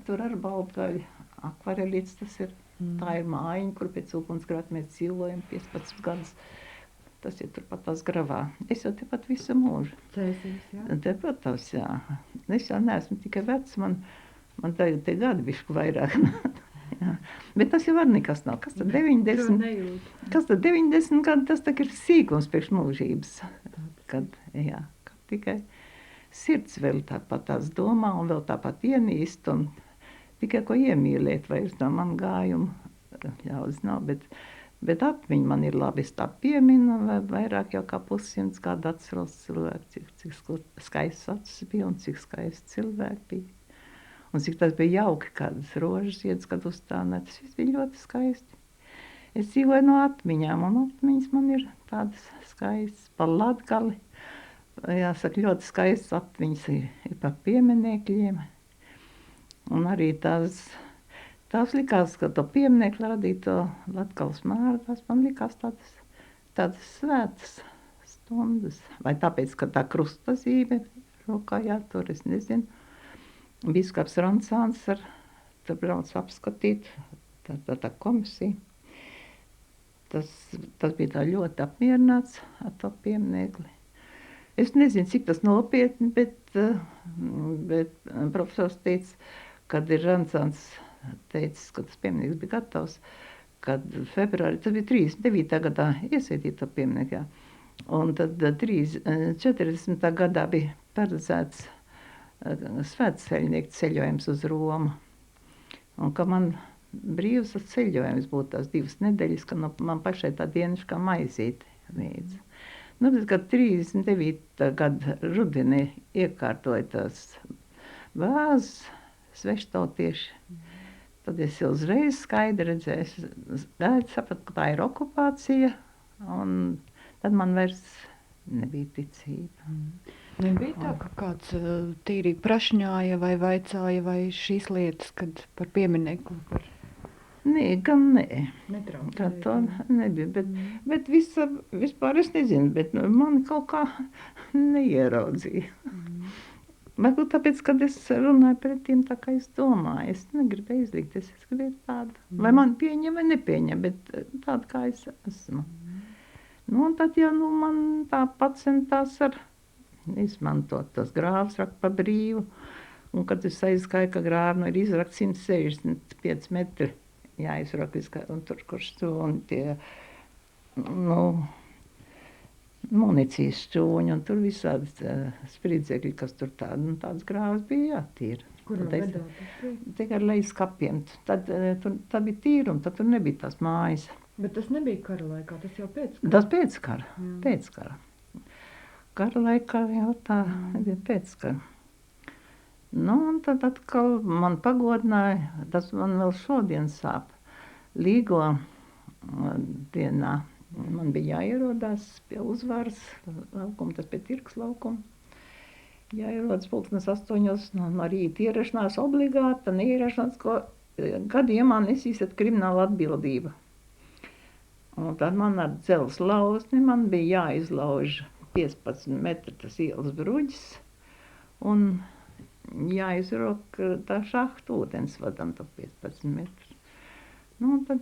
tur ar Baldgaļa akvarelīts tas ir, tā ir mājiņa, kur pēc ugunsgrēka mēs dzīvojam 15 gadus. Tas ir turpat tās gravā. Es jau tepat visu mūžu. Cēsīs, jā? Tepat tas, jā. Es jau neesmu tikai vecs, man tagad te gadi bišku vairāk. Jā. Bet tas jau var nekas nav. Kas tad 90? Kas tad 90 gadi, tas tā ir sīkums priekš mūžības. Kad tikai sirds vēl tāpat tās domā un vēl tāpat ienīst un tikai ko iemīlēt vairs no man gājumu. Ļaudz nav, bet atmiņa man ir labi, es tā pieminu, vairāk jau kā 100 gadu atceros cilvēku, cik skaists acis bija un cik skaists cilvēki bija. Un cik tas bija jauki, kādas rožas ziedus, kad uzstādīt. Tas viss bija ļoti skaisti. Es dzīvoju no atmiņām, un atmiņas man ir tādas skaistas. Par Latgali, jāsaka, ļoti skaistas atmiņas ir par pieminekļiem. Un arī tās likās, ka to pieminekli radīja to Latgales mēru, tās man likās tādas svētas stundas. Vai tāpēc, ka tā krustazīme rokā jātur, es nezinu. Biskaps Ronsāns tur brauc apskatīt, tā komisija. Tas bija tā ļoti apmierināts ar to pieminekli. Es nezinu, cik tas nopietni, bet profesors teica, kad ir Ronsāns teicis, ka tas piemineklis bija gatavs, kad februārī, tas bija 39. gadā iesētīt to pieminekli, jā. Un tad 40. gadā bija paredzēts svētceļnieku ceļojums uz Romu. Un ka man brīvs ceļojums būtu tās 2 nedēļas, ka man pašai tā dieniškā maizīte vīdz. Nu, tad, kad 39. gada rudenī iekārtoja tās vāzes sveštautieši, tad es jau uzreiz skaidri redzēju, sapratu, ka tā ir okupācija, un tad man vairs nebija ticība. Nebija tā, ka kāds tīri prašņāja vai vaicāja vai šīs lietas, kad par pieminekli par Nē, gan nē. Tā to netraucēja? nebija, bet vispār es nezinu, bet mani kaut kā neieraudzīja. Varbūt tāpēc, kad es runāju pret tiem tā, kā es domāju, es negribēju izlikties, es gribēju tādu. Vai man pieņem vai nepieņem, bet tādu, kā es esmu. Nu, un tad jau man tā pacentās ar izmantot tos grāvus, rakt pa brīvu. Un kad es aizgāju, ka grāvi ir izrakt 165 metri, jāizrakt, un tur kurš to un tie, municijas šķūņi, un tur visādi spridzekļi, kas tur tādas grāvas bija jātīra. Kurā Tad es- gadā tas bija? Tikai ar lejas kapiem. Tad bija tīrumi, tad tur nebija tās mājas. Bet tas nebija kara laikā, tas jau pēc kara. Tas pēckara. Jā. Pēckara. Kara laikā jau tā bija pēckara. Nu, un tad atkal man pagodināja, tas man vēl šodien sāp. Līgo dienā man bija jāierodās pie Uzvaras laukuma, tas pie Tirkas laukuma. Jāierodas pulkstens 8 no rīta ierašanās obligāta, neierašanās, ko gadījumā nesīsiet krimināla atbildība. Un tad man ar dzelzs lausni man bija jāizlauž 15 metri tas ielas bruģis un jāizrok tā šahta ūdensvadam to 15 metrus. Nu, un tad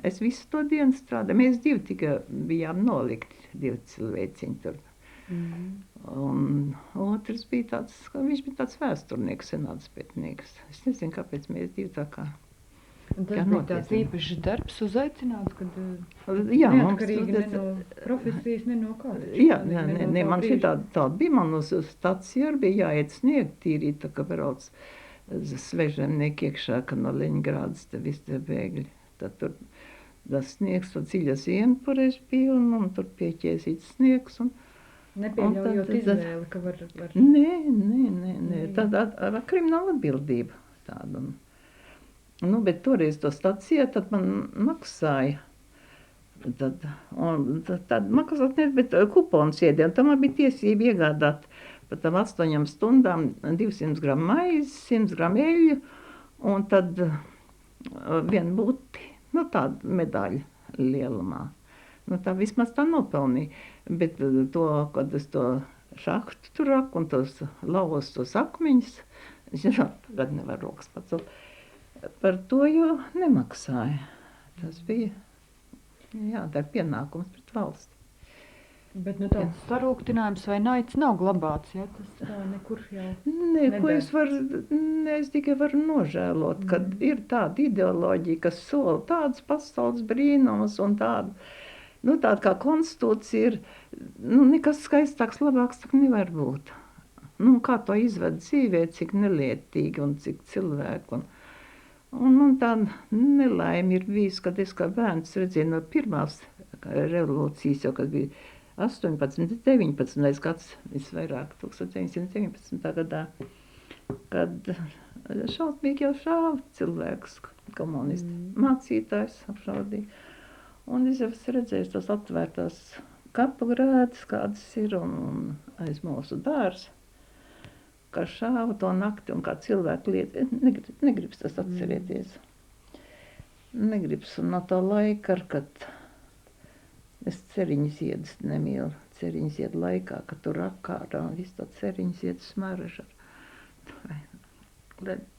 es visu to dienu strādāju. Mēs divi tikai bijām nolikti, 2 cilvēciņi tur. Un otrs bija tāds, viņš bija tāds vēsturnieks, senāts pētnieks. Es nezinu, kāpēc mēs divi tā kā. Un tas Jā, bija nopietni. tāds īpašs darbs uzaicināts, kad Jā, neatkarīgi ne no profesijas, ne no kādas. Jā, nē, man šī tāda bija, man uz stāciju arī bija jāiet sniegt tīrīt, tā kā brauc svežemnieki iekšā, ka no Leņģrādas te visi tie bēgļi. Tad tur tas sniegs, to dziļa ziempureiz bija, un tur pieķēsīts sniegs. Nepieļaujot tad- izvēli, ka var... Nē, tāda krimināla atbildība tāda. Nu, bet toreiz to staciju, tad man maksāja. Tad maksāt ne, bet kupons iedēja, un tam man bija tiesība iegādāt par tam 8 stundām 200 gramu maizes, 100 gramu eļļu, un tad vienu buti, tādu medaļu lielumā. Tā vismaz tā nopelnīja. Bet to, kad es to šahtu tur raku un tos lauz tos akmeņus, tagad nevar rokas pacelt. Par to jau nemaksāja. Tas bija jādara pienākums pret valsti. Bet tāds sarūktinājums vai naids nav glabāts, ja? Tas tā nekur jau... Nē, ko es tikai varu nožēlot, kad ir tāda ideoloģija, kas sola tādas pasaules brīnumus un tāda, tāda kā konstitūcija ir, nekas skaistāks, labāks tak nevar būt. Kā to izved dzīvē, cik nelietīgi un cik cilvēku. Un tāda nelaime ir bijis, kad es kā bērns redzēju no pirmās revolūcijas, jau kad bija 18, 19 gads, visvairāk 1919. Gadā, kad šausmīgi jau šāva cilvēkus, komunisti, mācītājs apšaudīja. Un es jau redzēju tos atvērtās kapu grēdas, kādas ir, un aiz mūsu dārza, kā šāva to nakti un kā cilvēku lieta. Negribas tas atcerēties. Negribas, un no tā laika, kad es ceriņas iedas nemīlu, ceriņas ied laikā, kad tur rakārā un visu to ceriņas ied smarža.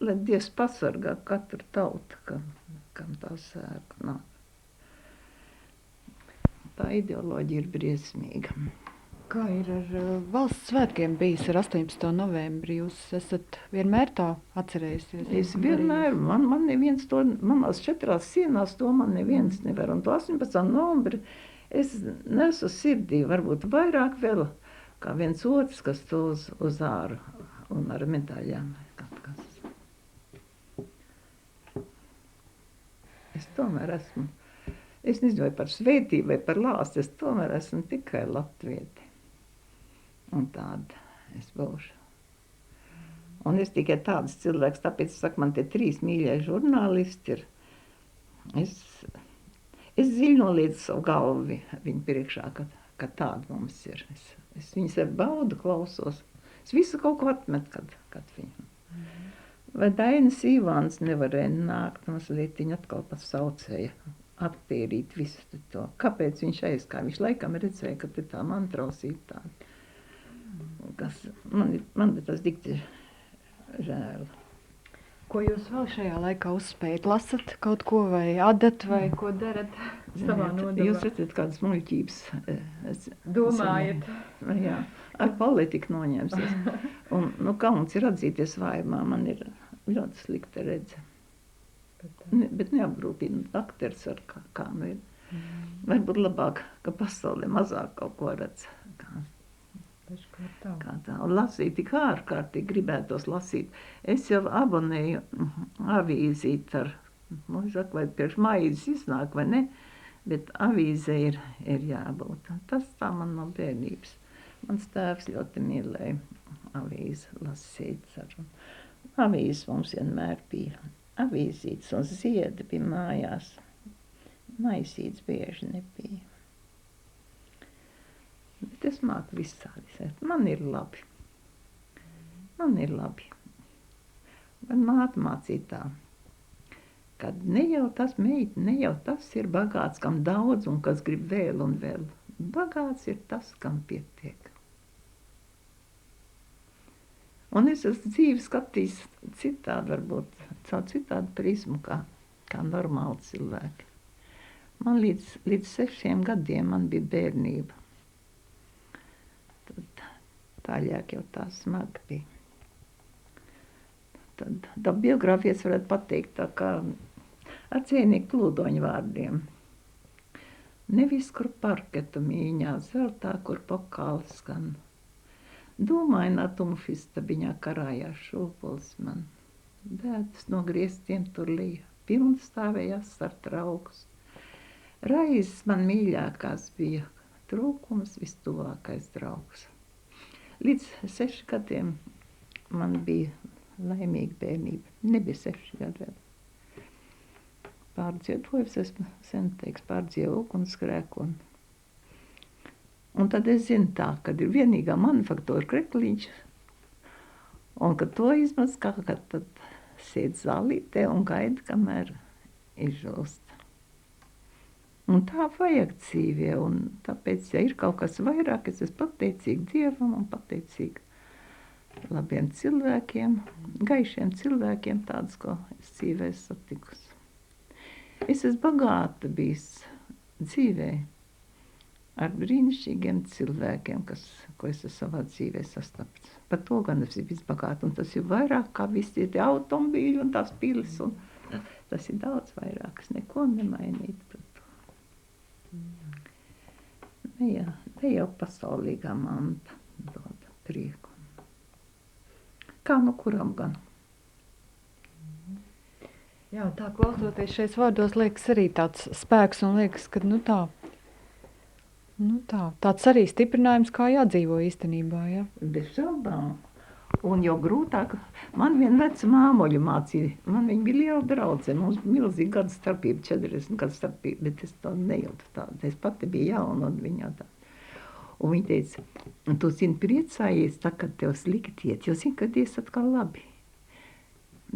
Lai Dievs pasargā katru tautu, kam tā sēka nāk. Tā ideoloģija ir briesmīga. Kā ir ar valsts svētkiem bijis ar 18. novembri? Jūs esat vienmēr tā atcerējusies? Es vienmēr, man neviens to, manās 4 sienās to man neviens nevar. Un to 18. novembri es nesu sirdī, varbūt vairāk vēl, kā viens otrs, kas to uz āru un ar medaļām. Es tomēr esmu. Es nezinu, vai par svētību, vai par lāstu, es tomēr esmu tikai latvieti. Un tāda es būšu. Un es tikai tāds cilvēks, tāpēc es saku, man te 3 mīļie žurnālisti ir. Es dziļi nolieku savu galvu viņu priekšā, ka tāda mums ir. Es viņus ar baudu klausos. Es visu kaut ko atmetu, kad viņu. Vai Dainis Ivāns nevarēja nākt mazliet, viņa atkal pasaucēja, attīrīt visu to. Kāpēc viņš aizkāja? Viņš laikam redzēja, ka te tā mantrausība tāda. Kas man tas dikti žēl. Ko jūs vēl šajā laikā uzspējat? Lasat kaut ko vai adat vai ko darat savā nodevā? Jūs redzat kādas muļķības. Domājat? Jā, ar politiku noņemsies. Un, kauns ir atzīties vājumā, man ir ļoti slikta redze. Bet neapgrūtina akters ar kā nu ir. Varbūt labāk, ka pasaulē mazāk kaut ko redz. Kā tā. Un lasīt tik ārkārtīgi gribētos lasīt. Es jau abonēju avīzīt ar, vai priekš maizes iznāk vai ne, bet avīze ir jābūt. Tas tā man no bērnības. Mans tēvs ļoti mīlēja avīzi lasīt. Avīzes mums vienmēr bija. Avīzītes un ziedi bija mājās. Maisītes bieži nebija. Bet es māku visādi. Man ir labi. Man māte mācīja tā, kad ne jau tas ir bagāts, kam daudz un kas grib vēl un vēl. Bagāts ir tas, kam pietiek. Un es esmu dzīvi skatījis citādi, varbūt caur citādu prizmu, kā normāli cilvēki. Man līdz 6 gadiem man bija bērnība. Tad tāļāk jau tā smagi bija. Tad tā biogrāfijas varētu pateikt tā kā ar cienīgu plūdoņu vārdiem. Nevis, kur parketu mīņā zeltā, kur pokali skan. Dūmainā tumšistabiņā karājās šūpuls man. Bēdas no griestiem tur lija, pilni stāvējās ar traukus. Raizes man mīļākās bija, trūkums vistuvākais draugs. Līdz 6 gadiem man bija laimīga bērnība. Nebija 6 gadi vēl. Pārdzīvoju, es esmu sen teiks, pārdzīvoju ugunsgrēku. Un tad es zinu tā, kad ir vienīgā manufaktūra krekliņš, un kad to izmaskā, tad sēd zālītē un gaida, kamēr izžūst. Un tā vajag dzīvē, un tāpēc, ja ir kaut kas vairāk, es esmu pateicīga Dievam un pateicīga labiem cilvēkiem, gaišiem cilvēkiem, tādus, ko es dzīvē satikusi. Es esmu bagāta bijis dzīvē ar brīnišķīgiem cilvēkiem, ko es savā dzīvē sastapts. Par to gan es esmu bagāta, un tas ir vairāk kā visi tie automobīļi un tās pilis, un tas ir daudz vairāk, es neko nemainītu par to. Ne jau pasaulīgā manta dod prieku. Kā nu kuram gan? Jā, tā klausoties šais vārdos liekas arī tāds spēks un liekas, ka tāds arī stiprinājums, kā jādzīvo īstenībā, jā. Bez šaubām. Un jau grūtāk, man viena veca māmoļa mācīja, man viņa bija liela draudzene, mums bija milzīga gadu starpība, 40 gadu starpība, bet es to nejautu tādu, es pati biju jauna un viņa tā. Un viņa teica, tu zini, priecājies tā, kad tev slikti iet, jo zini, kad ies atkal labi.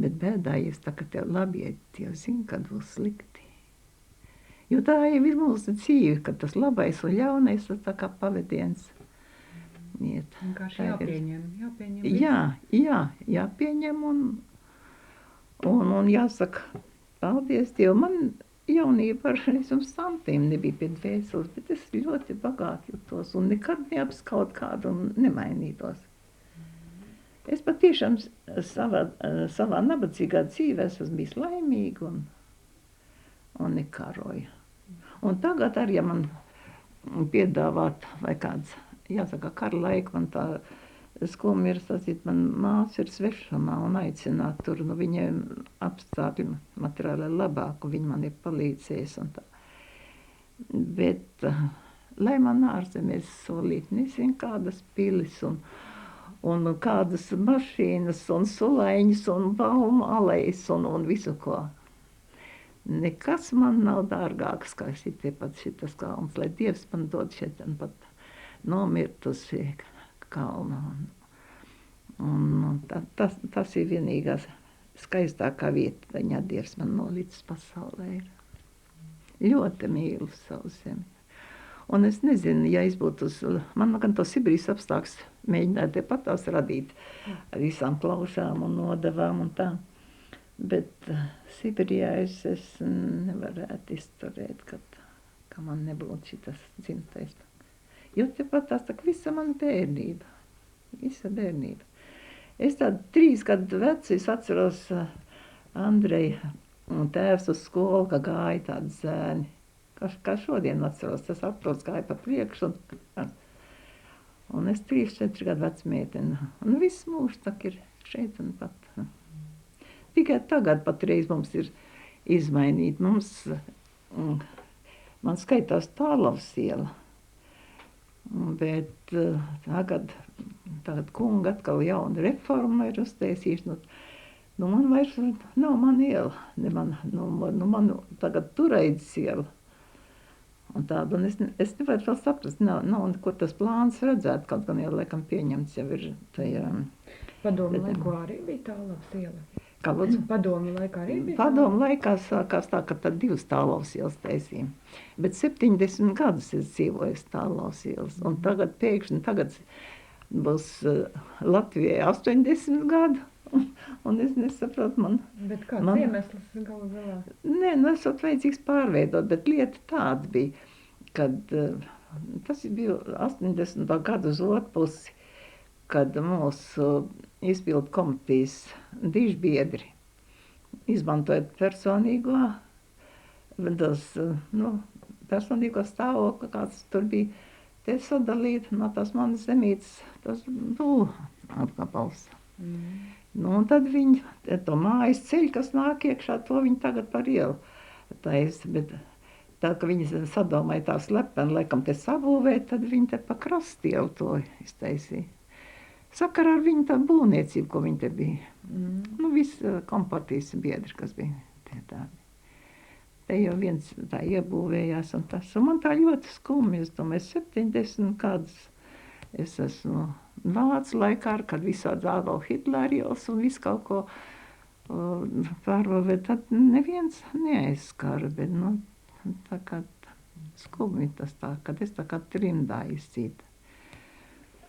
Bet bēdājies tā, kad tev labi iet, jo zini, kad būs slikti. Jo tā jau ir mūsu dzīve, kad tas labais un ļaunais, tas tā kā pavadiens. Vienkārši jāpieņem. Jāpieņem un jāsaka, paldies Dievam. Man jaunība ar santīm nebija pie dvēseles, bet es ļoti bagāti jutos un nekad neapskaut kādu un nemainītos. Es patiešām savā nabadzīgā dzīvē esmu bijis laimīga un nekaroju. Un tagad arī, ja man piedāvāt vai kāds, jāsaka, kara laika, man tā skumja ir sacīt, man māsa ir svešamā un aicināt tur, viņiem apstākļi materiāli labāk, un viņi man ir palīdzējis un tā. Bet, lai man ārzemēs solīt, nezinu, kādas pilis un kādas mašīnas un sulaiņas un baumu alejas un visu ko. Nekas man nav dārgāks kā šitas kalns, lai Dievs man dod šeit pat nomirt uz šī kalna. Un tas ir vienīgās skaistākā vieta, viņa Dievs man nolicis pasaulē ir. Ļoti mīlu savu zemi. Un es nezinu, ja es būtu man gan to Sibīrijas apstākļus mēģināja tepat tās radīt ar visām plaušām un nodevām un tā. Bet Sibīrijā es nevarētu izturēt, ka man nebūtu šitas dzimtais. Jo tepat tās tā visa mana bērnība. Visa bērnība. Es tādu 3 gadu vecu, es atceros Andreja tēvs uz skolu, ka gāja tādi zēni. Kā šodien atceros, tas atrodas gāja pa priekšu. Un es 3-4 gadu vecu meiteni. Un viss mūžs tak ir šeit un pat. Tikai tagad patreiz mums ir izmainīt. Man skaitās Tālavas iela. Bet tagad kunga atkal jauna reforma ir uztaisījuši. Man vairs nav man iela, man tagad Tureidzes iela. Un tādu, un es nevaru vēl saprast, nav kur tas plāns redzēt, kaut gan jau laikam pieņemts jau ir tajā. Padomu laikā arī bija Tālavas iela. Kā lūdzu? Padomu laikā arī bija. Padomu laikā sākās tā, ka tad 2 Tālavas ielas taisīja. Bet 70 gadus es dzīvoju Tālavas ielas. Un tagad pēkšņi būs Latvijai 80 gadu. Un es nesaprotu, Bet kāds iemesls galu galā? Nē, esot vajadzīgs pārveidot, bet lieta tāda bija, kad tas bija 80. gadu uz otru pusi, kad mūsu izpildu komitejas dižbiedri, izmantojot personīgo stāvokli, kāds tur bija, te sadalīt no tās manas zemītes, tas atkapals. Un tad viņi, to mājas ceļu, kas nāk iekšā, to viņi tagad par ielu taisa. Bet tā, ka viņi sadomāja tā slepeni, laikam te sabūvēt, tad viņi te pa krastielu to iztaisīja. Sakarā ar viņu tā būvniecību, ko viņi te bija. Visi kompartijas biedri, kas bija tie tādi. Te jau viens tā iebūvējās un tas. Un man tā ļoti skumji, es domāju, 70 gadus es esmu Vācu laikā, kad visādi Adolf Hitler ielas un visu kaut ko pārvalvēt, tad neviens neaizskara, bet, tā kā skumji tas tā, kad es tā kā trimdā izcīta.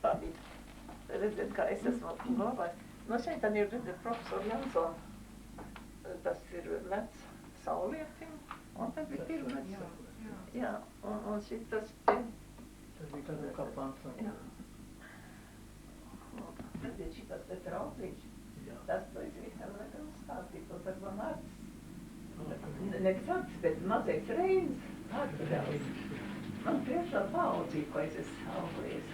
Redziet, kā es esmu glabājis. Šeit tad ir, redziet, profesor Jansson. Tas ir vecs saulietim, un tad ir pirmais. Jā, un šitas te. Tas bija tādu kapāns. Jā. Redziet, šitas te trauklīši. Tas to ir visam laikam stāstīt, to tad man acis. Nekas acis, bet mazais reizes atbrauc. Man priekšā paudzīja, ko es esmu auglies.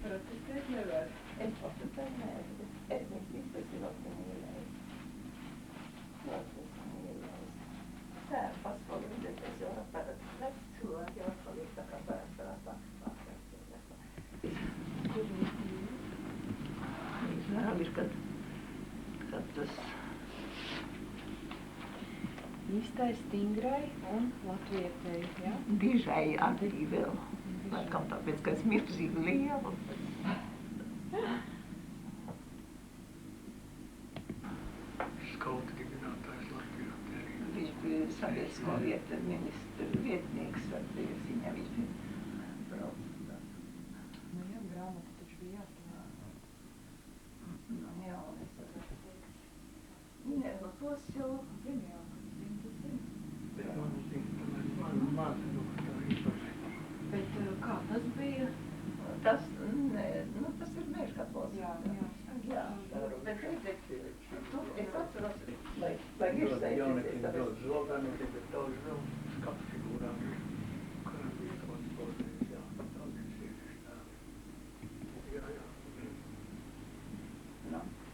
Protestēt nevar. Es protestēt nevar. Es vispār ļoti mīlēju. Ļoti mīlēju. Tā, paspaldi, redziet, es jau parādu. Vec cilvēki jau atpaliek tā kā parādā. Žēl ir, kad tas Īstais stingrai un latvietei, jā? dižai arī vēl. Laikam tāpēc, ka es milzīgi lielu. Skauta dibinātājs Latvijā. Viņš bija sabiedrisko vietu ministru vietnieks, viņam viņš bija brauc. Jā, grāmata taču bija jāstāvā. Jā, un es saprotu, nē, tos jau zinu jau, Bet man māca tā īpaši. Bet kā tas bija? tas, nē, tas ir Mežkapos. Jā. Jā, bet redziet, es atceros, lai ir Jauniekiem saistīties. daudz zolgāniekiem, bet daudz vēl skatu figūrām, kurām bija kaut sportījums, jā, daudz sieviešu tā. Jā.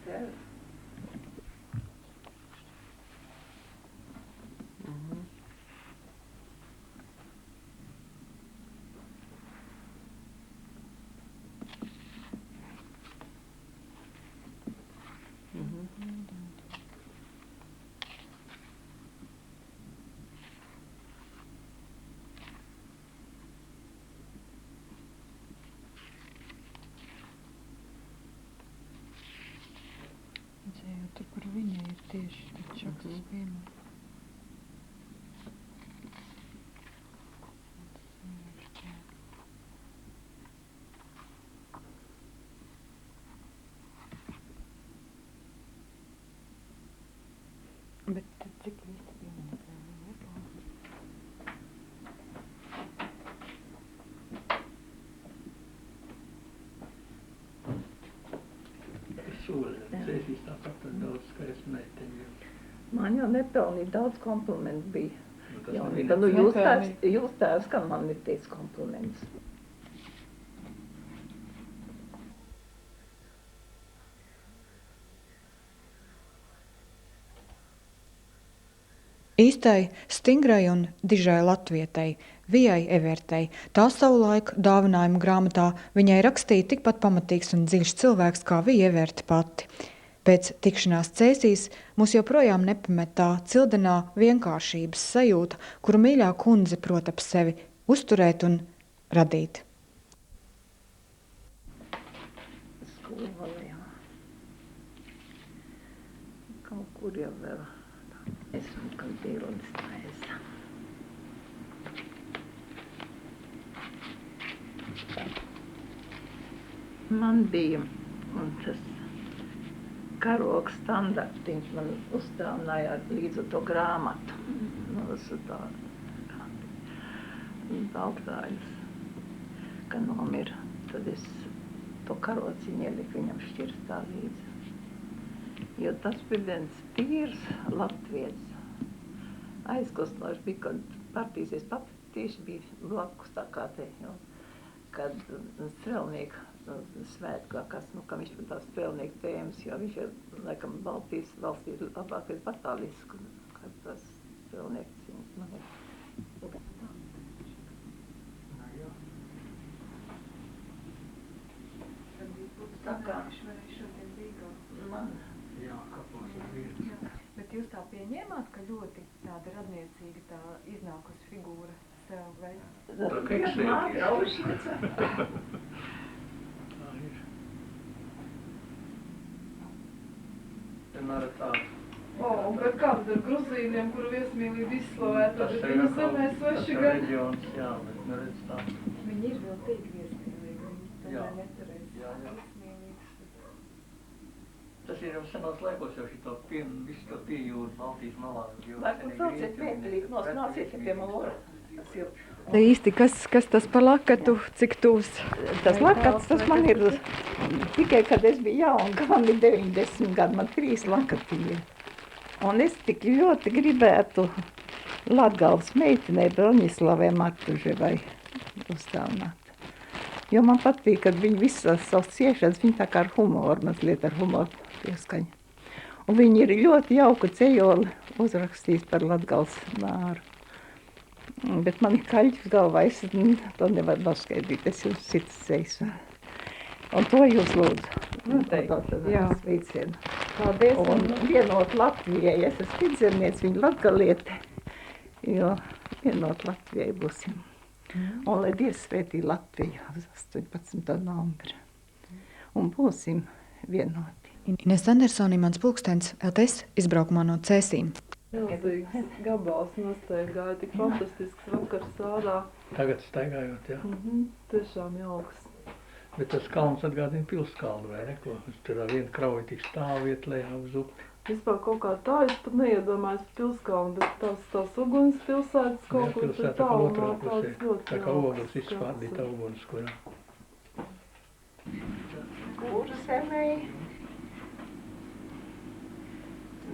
Te. Viņai ir tieši čakas vienmēr. Bet cik īsti pieminēja? Suuren Cēsīs tāpat daudz skaists meiteņu. Man jau nepelnīja daudz komplimentu bija. Nu, tas Jaunībā, nebija. jūs tēvs, ka man ir teicis komplimentus. Īstai, stingrai un dižai latvietei, Vijai Evertei, tā savulaik dāvinājuma grāmatā viņai rakstīja tikpat pamatīgs un dziļš cilvēks kā Vija Everte pati. Pēc tikšanās Cēsīs mūs joprojām nepamet tā cildenā vienkāršības sajūta, kuru mīļā kundze prot ap sevi uzturēt un radīt. Skola, jā. Kaut kur jau vēl. Esmu kaut bildes taisa. Man bija tas karogs standartiņš, man uzstāvināja līdz ar to grāmatu. Nosu tā Baltāļus, ka nomira. Tad es to karociņu ieliku viņam šķirstā līdzi. Jo tas bija viens tīrs latvietis. Aizkustinoši bija, kad partīsies tieši bija blakus tā kā te, jo, kad strelnieku svētkā, ka viņš bija tās strelnieku tēmas, jo viņš ir, laikam, Baltijas valstīs labākais batālists, kad tas strelnieku cīņas. Tā kā man. Jā, kapos ir vietas. Bet jūs tā pieņēmāt, ka ļoti tāda radniecīga tā iznākusi figūra sev, vai? Tā keksēties. Tā ir. Vienmēr ir tā. Bet kāda ar gruzīniem, kuru viesmīlību izslavēta, bet viņu zemē sveši gan? Reģions, jā, bet neredz tā. Viņi ir vēl tīk viesmīlīgi, viņi Jā. tomēr neturēs Jā, jā. viesmīlības. Tas ir jau senos laikos jau šito visu to piejūru Baltijas malā. Laikam sauciet mētelīgi, nāciet pie mūra. Īsti, kas tas par lakatu, cik tūs? Tas lakats, tas man ir tikai, kad es biju jauna, ka man ir 90 gadi, man 3 lakati ir. Un es tik ļoti gribētu Latgales meitenei Broņislavai Martuževai uzstāvnāt. Jo man patīk, kad viņi visas savas ciešanas, viņi tā kā ar humoru, mazliet ar humoru pieskaņa. Un viņi ir ļoti jauku cejoli uzrakstījis par Latgales māru. Bet man ir kaļķis galvā, es to nevaru noskaidrīt, es jums cits ceļus. Un to jūs lūdzu. Noteikti, jā. Sveicienu. Paldies. Un vienot Latvijai, es esmu piedzemniec, viņa latgaliete, jo vienot Latvijai būsim. Un lai Dievs svētī Latviju uz 18. novembra. Un būsim vienoti. Ines Andersoni, mans pulkstens, LTS izbraukumā no Cēsīm. Milzīgs gabals nostaigāja, tik fantastisks vakars ārā. Tagad staigājot, jā. Tiešām jauks. Bet tas kalns atgādina pilskalnu, vai ne? Ko? Tur viena krauja tik stāv iet lejā uz upi. Vispār kaut kā tā, es pat neiedomājos pilskalnu, bet tās uguns pilsētas kaut kur tur pilsēta pa tālumā otrā pusē. tāds ļoti Tā kā jauks ogles izspārdīta ugunsko, jā. Kurzemei,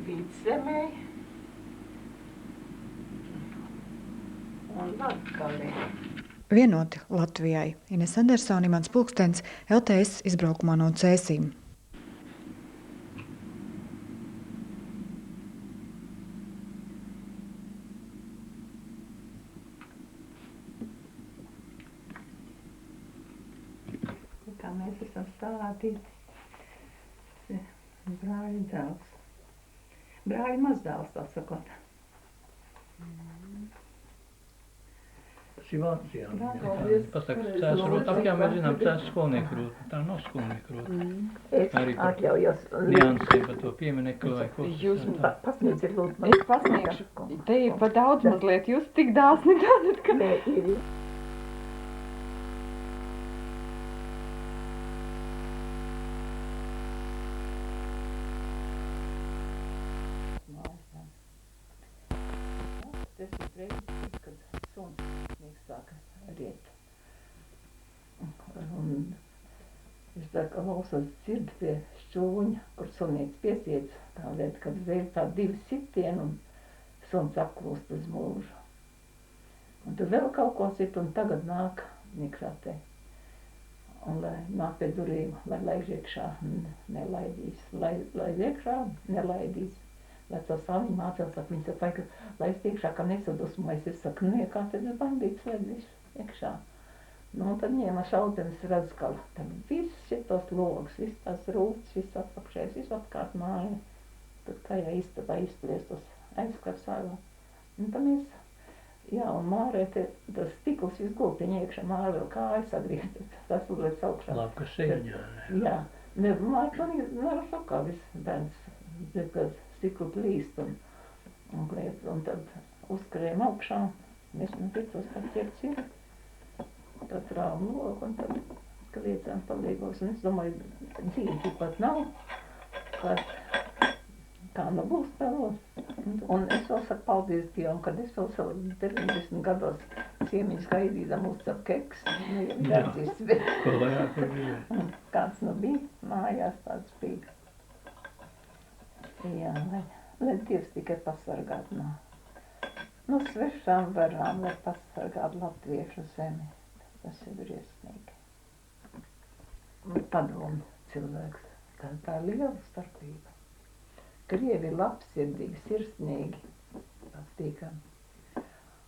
Vidzemei un Latgalei. Vienoti Latvijai. Ines Andersoni, mans pulkstens, LTS izbraukumā no Cēsīm. Kā mēs esam stādīti. Brāļi dēls. Brāļi mazdēls, tā sakot. Tas ir Vācijā. Jā, Jā, paldies. pasaka, Pareizi cēsu rota. domājat. Jā, mēs zinām cēsu skolnieku rota. Tā nav skolnieku rota. Es Arī par atļaujos. niansēm par to pieminekli vai ko. Jūs Pasniedziet, lūdzu, Es pasniegšu. Te ir pa daudz mazliet. Jūs tik dāsni dodat, ka... Nē, ir. Tas ir reizes, kad suns sāka riet. Un es tā kā lausos dzirdu pie šķūņa, kur sunīts piesiedz, tā lieta, kad vēl tā 2 sitieni un suns apklūst uz mūžu. Un tad vēl kaut ko sit un tagad nāk Nikrate. Un lai nāk pie durīm, lai laiž iekšā, nelaidīs. Laiž iekšā, nelaidīs. Lai to saviņu mācās, saka, viņi saka, vajag laist iekšā, ka nesadusmojas. Es saku, nē, kā tad es bandīts laidīšu iekšā. Nu, un tad ņēma šautenes razskalu. Tad viss šitos logs, viss tās rūts, viss atpakšējs, viss atkārt māja. Tad kā jau istabā izpliestos aizskars ārā. Un tad mēs, jā, un Mārē te tas stikls viss gultiņa iekšā, Māra vēl kājas agriezt, tas uzliec augšā. Labi, ka sēņā. Jā, ne, Māra manī nevar šokā viss bērns, kad stiklu plīst un kliet, un tad uzkarējam augšā, mēs man ticos, tad ķerts ir, tad rāmu logu, un tad kliecām palīgos, un es domāju, dzīve tikpat nav, kā nu būs tālos. Un es vēl saku paldies Dievam, kad es vēl savu 90 gados ciemiņus gaidīdam uzcep keks, nu jau redzīs, bet Ko vairāk var gribēt? un kāds nu bija mājās tāds bija. Jā, lai Dievs tikai pasargāt no svešām varām, lai pasargāt latviešu zemi. Tas ir briesmīgi. Padomu cilvēks. Tā ir liela starpība. Krievi ir labsirdīgi, sirsnīgi, patīkami.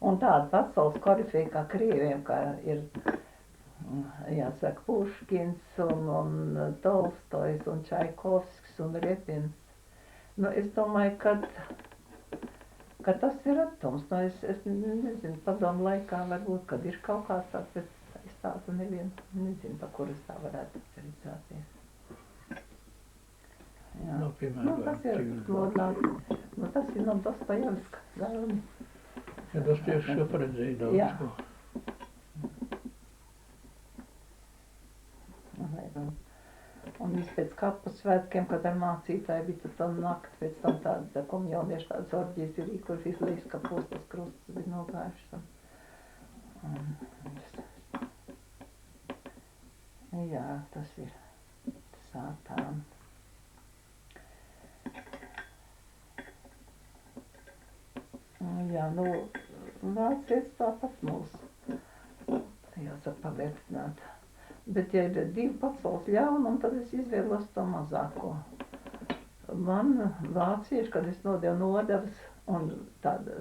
Un tāda pasaules korifeja kā krieviem, kā ir, jāsaka, Puškins un Tolstojs un Čaikovskis un Repins. Nu, es domāju, ka tas ir atoms. Nu, es nezinu, padomu laikā varbūt, kad ir kaut kāds tāds, bet es tādu nezinu, pa kuras tā varētu atcerīties. Jā. Nu, piemēram, Tas ir Lodlāts. Nu, tas ir no Dostojevska. Galveni. Ja Dostojevs jau paredzēja daudz Jā. ko. Un viss pēc kapu svētkiem, kad ar mācītāju bija tad tā nakti, pēc tam tāda komjaunieši tādas orģijas ir rīkojuši, visu līdz kapos tas krustas bija nogājušas. Jā, tas ir sātām. Jā, nu, vācies tāpat mūs, jāsaka, pavērtināt. Bet, ja ir 2 pasaules ļaunumi, tad es izvēlos to mazāko. Man vācieši, kad es nodevu nodevas un tāda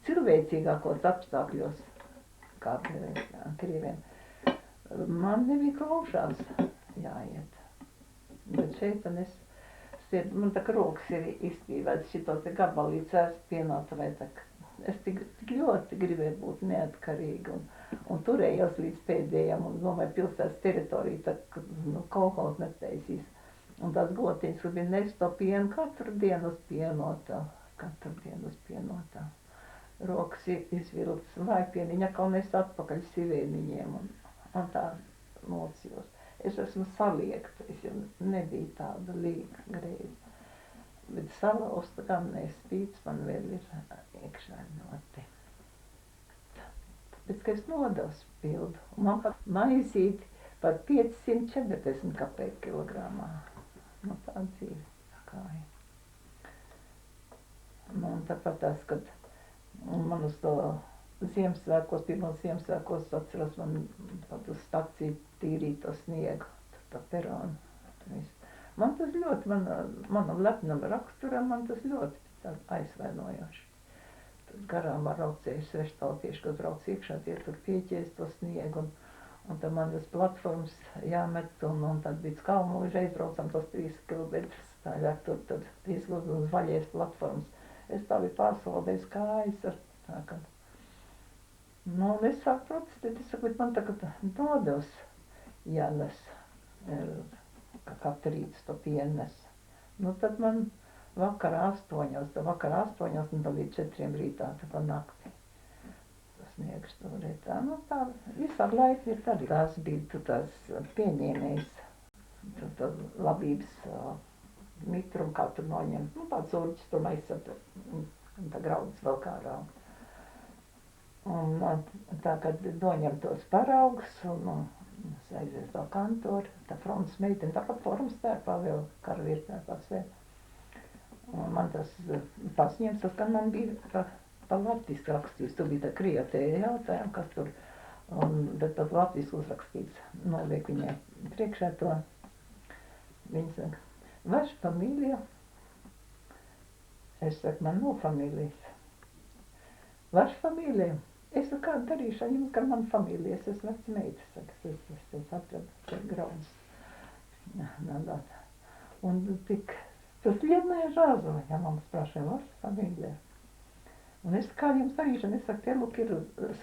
cilvēcīgākos apstākļos, kā krieviem, man nebija klaušās jāiet. Bet šeit man tā kā rokas ir izstīvētas, šito te gabalīts ēst pienāta vai tā. Es tik ļoti gribēju būt neatkarīga un turējos līdz pēdējiem un domāju, pilsētas teritoriju tā, kolhos netaisīs. Un tās gotiņas, kur bija nest to pienu katru dienu uz pienotā. Rokas izvilks vājpieniņa, kaut nes atpakaļ sivēniņiem un tā mocījos. Es esmu saliekta, es jau nebija tāda līga greiza. Bet salausta gan nespīts man vēl ir iekšā noti. Tāpēc, ka es nodevs pildu. Man pat maizīti par 540 kapeiku kilogramā. Nu, tā dzīve tā kā ir. Nu, un tāpat tas, kad man uz to Ziemassvētkos, pirmos Ziemassvētkos atceros man pat uz staciju tīrīt to sniegu, pa peronu. Man tas ļoti, manam lepnam raksturam, man tas ļoti aizvainojoši. Tad garām var raucējuši sveštautieši, kad brauc iekšā, tie tur pieķēs to sniegu, un tad man tas platformas jāmet, un tad bija Kalnūži aizbraucam tos 3 kilometrus, tāļāk tur tad izlūdz uz vaļies platformas. Es tā biju pārsvaldējis kājas ar tā, kad Nu, un es sāku protestēt, es saku, bet man tagad nodevs jānes, ka katru rītu to pienu nes. Nu, tad man vakarā 8, un tad līdz 4 rītā, tad pa nakti. Sniegšu to rētā. Nu, tā visādi laiki ir tad. Tās bija tu tās pieņēmējs, tu labības mitrumu, kā tur noņem. Nu, tāds urķis tur aizsat, un tā graudas vēl kārā. Un tā, kad noņem tos paraugus, un es aizies to kantoru, tā frontes meitene, tāpat formas tērpā vēl, karavīru tērpā sēd. Un man tas pasņēms, tas, ka man bija pa latviski rakstīts, tur bija tā krietēja jautājumi, kas tur, bet pat latviski uzrakstīts, noliek viņai priekšā to. Viņa saka, vaša familija? Es saku, man nav familijas. Vaša familija? Es saku, kādu darīšanu jums, ka man familijas, es veca meita, saka, es atradu, tas grauds. Un tik, tas lietnē žāzoja, ja man sprāšana, vaša familija. Un es kā jums darīšanu, es saku, te lūk ir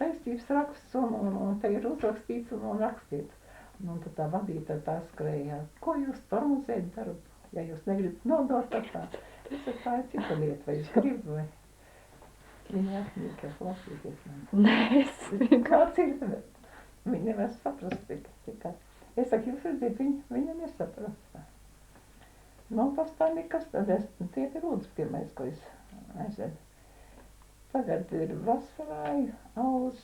saistības raksts, un te ir uzrakstīts un rakstīts. Un tad tā vadītāja tā skrēja, ko jūs par muzēju darat, ja jūs negribat nodot tā. Es saku, tā ir cita lieta, vai jūs gribat, vai? Viņa atmīkās lasīties man. Nē, es Kāds ir, bet viņa nevar saprast tikai. Es saku, jūs redzēt, viņa nesaprast. Man pastāv nekas, tad tie ir lūdzu pirmais, ko es aizvedu. Tagad ir vasarāji, aus,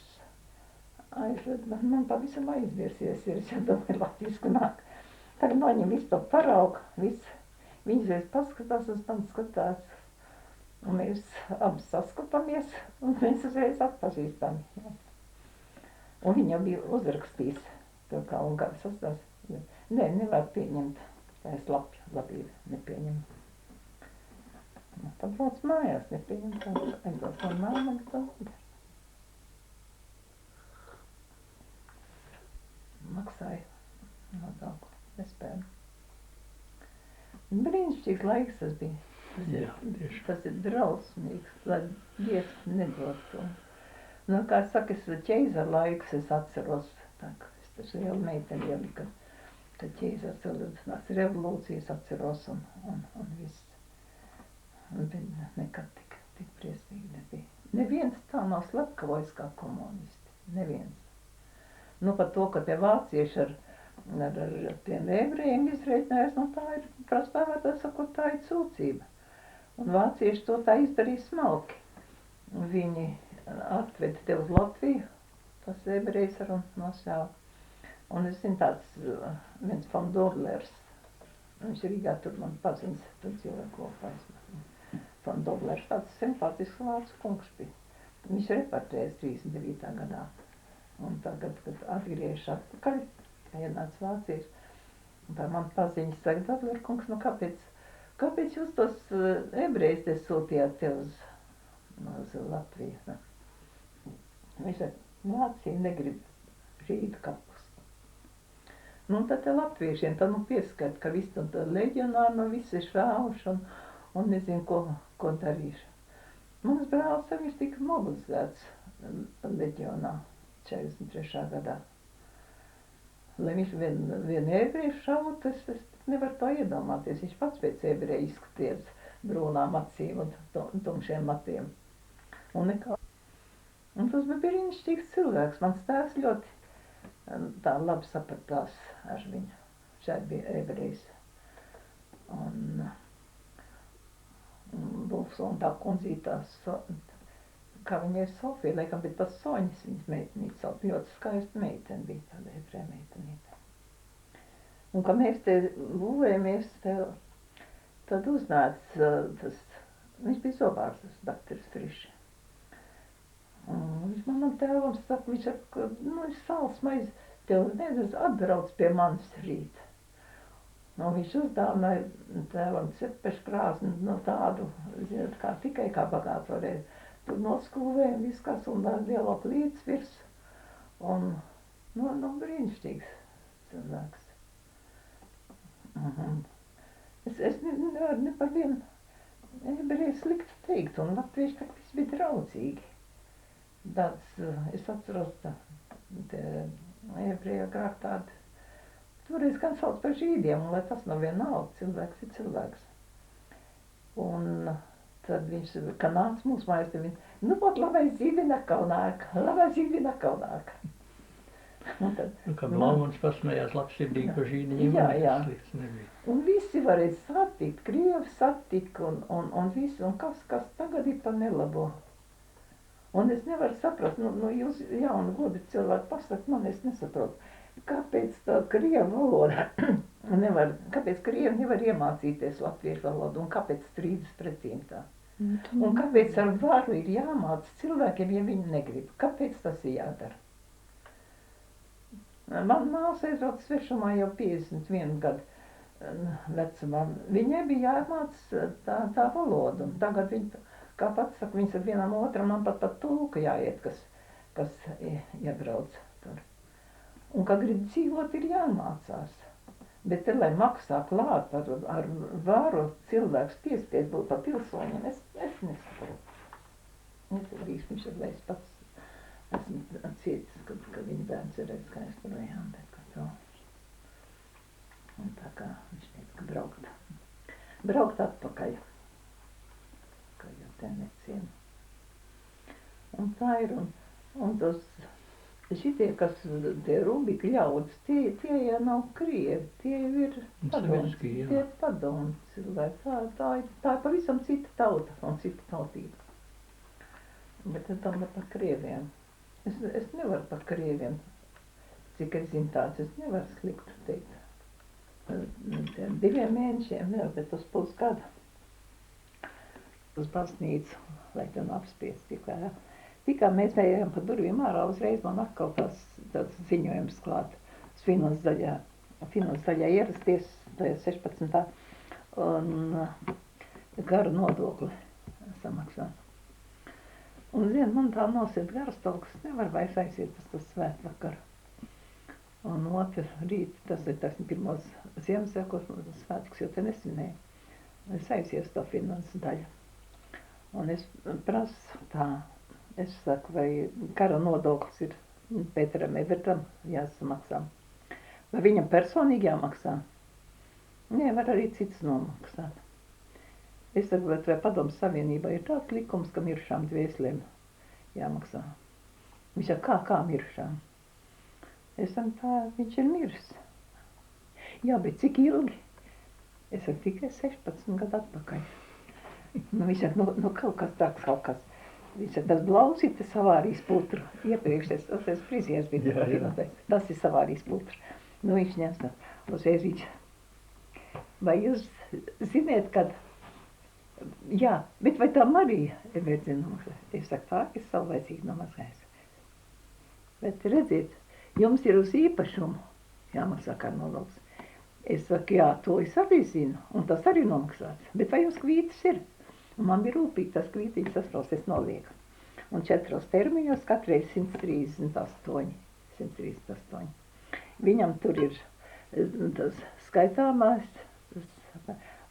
aizved, man pavisam aizvirsies ir, es jau domāju, latvisku nāk. Tagad noņem visu to paraugu, viss. Viņas reiz paskatās, uz man skatās. Un mēs abi saskatāmies, un mēs uzreiz atpazīstam. Un viņa bija uzrakstījis, to kā un kā sastās. Nē, nevar pieņemt, tā es labību nepieņemu. Tad brauc mājās, nepieņem tādu, aizbrauc man māma, bet maksāja nodokli, nespēju. Brīnišķīgs laiks tas bija. Jā, tieši. Tas ir drausmīgs, lai Dievs nedod to. Nu, kā saka, es ķeizara laikus es atceros, tā kā es taču liela meitene jau bija, kad ķeizars tās revolūcijas atceros un viss. Bet nekad tik briesmīgi nebija. Neviens tā nav slepkavojis kā komunisti. Neviens. Nu, par to, ka tie vācieši ar tiem ebrejiem izreikinājās, nu tā ir, prastāvētā sakot, tā ir sūdzība. Un vācieši to tā izdarīja smalki. Viņi atveda te uz Latviju, tas ebrejs ar un nosjāva. Un es zinu tāds viens von Doblers, viņš Rīgā tur man paziņas, tur cilvēku kopā. Von Doblers, tāds simpātisks vācu kungs bija. Viņš repartējas 39. gadā. Un tagad, kad atgriež atpakaļ, ienāca vācieši. Un tā man paziņas saka, Dobler kungs, nu kāpēc jūs tos ebrejus te sūtījāt te uz Latviju? Ne? Viņš saka, Vācija negrib žīdu kapus. Nu, tad te latviešiem tad pieskat, ka viss tā leģionāri no visi šāvuši un nezinu, ko darīšu. Mans brālis viņš tika mobilizēts leģionā 43. gadā. Lai viņš vienu ebreju šaut, es nevaru to iedomāties. Viņš pats pēc ebreja izskaties brūnām acīm un tumšiem matiem. Un tas bija brīnišķīgs cilvēks. Mans tēvs ļoti tā labi sapratās ar viņu. Šeit bija ebrejs. Un tā kundzītās, kā viņa ir Sofija, laikam, bet pats Soņas viņas meitenīte, Sofija, ļoti skaista meitene bija, tāda ebreja meitenīte. Un, kad mēs te būvējamies, tad uznāca viņš bija zobārstas, dakteris Friši. Viņš manam tēvam saka, viņš saka, viņš sāls maizi, tev nezinu, atbrauc pie manis rīt. Viņš uzdāvināja tēvam cepešu krāsni, tādu, zināt, kā tikai kā bagāti varēja. Tur noskūvēja viskas un lielo plīts virs. Un, brīnišķīgs cilvēks. Es nevaru ne par vienu, ebreju slikti teikt, un latvieši tā viss bija draudzīgi. tāds, es atceros, ebreju grāmatā, toreiz gan sauc par žīdiem, un lai tas nav vienalga, cilvēks ir cilvēks. Un tad viņš, kad nāca mūsu mājās, tad viņš, nu, pat labais zīvi nekaunāk. Tad, Kā Blaumanis pasmējās labsirdīgi par žīdiņiem, Jā. slikts nebija. un visi varēja satikt, krievi satika, un visi, un kas tagad ir pa nelabo. Un es nevaru saprast, nu jūs jauni godi cilvēki pasakt man, es nesaprotu, kāpēc tā krievu valoda nevar, kāpēc krievi nevar iemācīties latviešu valodu, un kāpēc strīdas pretīm tā. Un kāpēc ar varu ir jāmāca cilvēkiem, ja viņi negrib? Kāpēc tas ir jādara? Man māsa aizbrauca svešumā jau 51 gadu vecumā. Viņai bija jāmāca tā valoda, un tagad viņa, kā pats saka, viņas ar vienam otram, man pat tulka jāiet, kas iebrauc tur. Un, kā grib dzīvot, ir jāmācās. Bet te, lai maksā klāt ar varu cilvēks piesties būt par pilsoņiem, es nesaprotu. Viņš ir, lai es pats esmu cietis, kad viņa bērns ir redz, kā es turējām, bet ka to. Un tā kā viņš teica, ka braukt atpakaļ, ka jau te necienu. Un tā ir, un tos, šitie, kas tie rubiki ļaudis, tie jau nav krievi, tie jau ir padomu cilvēki. Tā ir pavisam cita tauta un cita tautība. Bet es domāju par krieviem. Es nevaru par krieviem, cik es zinu tāds, es nevaru sliktu teikt. 2 mēnešiem, nevar, bet uz pusgadu. Uz baznīcu, lai tam apspiest tikā mēs ejam pa durvīm ārā, uzreiz man atkal tāds ziņojums klāt. Finanses daļā ierasties, tajā 16. un garu nodokli samaksāt. Un, zin, man tā nosiet garastalks, nevar vairs aiziet uz tas svētvakaru. Un otru rīt, tas ir 1. Ziemassvētkos svētkus, jo te nesvinēju. Es aizies to finanses daļu. Un es prasu tā, es saku, vai kara nodoklis ir Pēteram Ebertam jāsamaksā. Vai viņam personīgi jāmaksā? Nē, var arī cits nomaksāt. Es saku, vai Padomu Savienībā ir tāds likums, ka mirušām dvēselēm jāmaksā. Viņš saka, kā mirušām? Es saku, tā, viņš ir miris. Jā, bet cik ilgi? Es saku, tikai 16 gadu atpakaļ. Viņš saka, nu kaut kas. Viņš saka, tas Blausīte savārīs putru. Iepriekš tas frizieris bija filmēs. Tas ir savārīs putru. Nu viņš ņemstā. Uzreiz viņš. Vai jūs ziniet, kad... Jā, bet vai tā Marija ir vērdzina nomaksājas? Es saku, tā ir savlaicīgi nomaksājas. Bet redziet, jums ir uz īpašumu jāmaksā kā nodoklis. Es saku, jā, to es arī zinu, un tas arī nomaksāts. Bet vai jums kvītis ir? Un man bija rūpīgi tas kvītiņas saspraust, es nolieku. Un 4 termiņos katreiz 138. Viņam tur ir tas skaitāmās,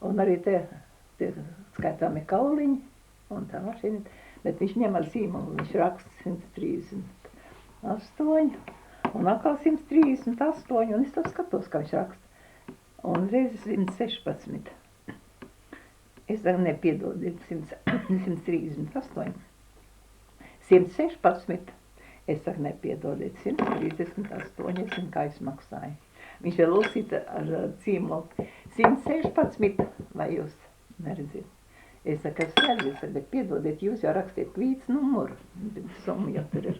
un arī tie skaitāmi kauliņi, un tā mašīna, bet viņš ņem ar zīmolu, viņš raksta 138, un atkal 138, un es to skatos, kā viņš raksta. Un reiz 116. Es saku, nepiedodiet, 138. 116. Es saku, nepiedodiet, 138, es zinu, kā es maksāju. Viņš vēl uzsita ar zīmolu 116, vai jūs neredziet? Es saku, es redzu, bet piedodiet, jūs jau rakstiet kvīts numuru, bet summa jau tur ir.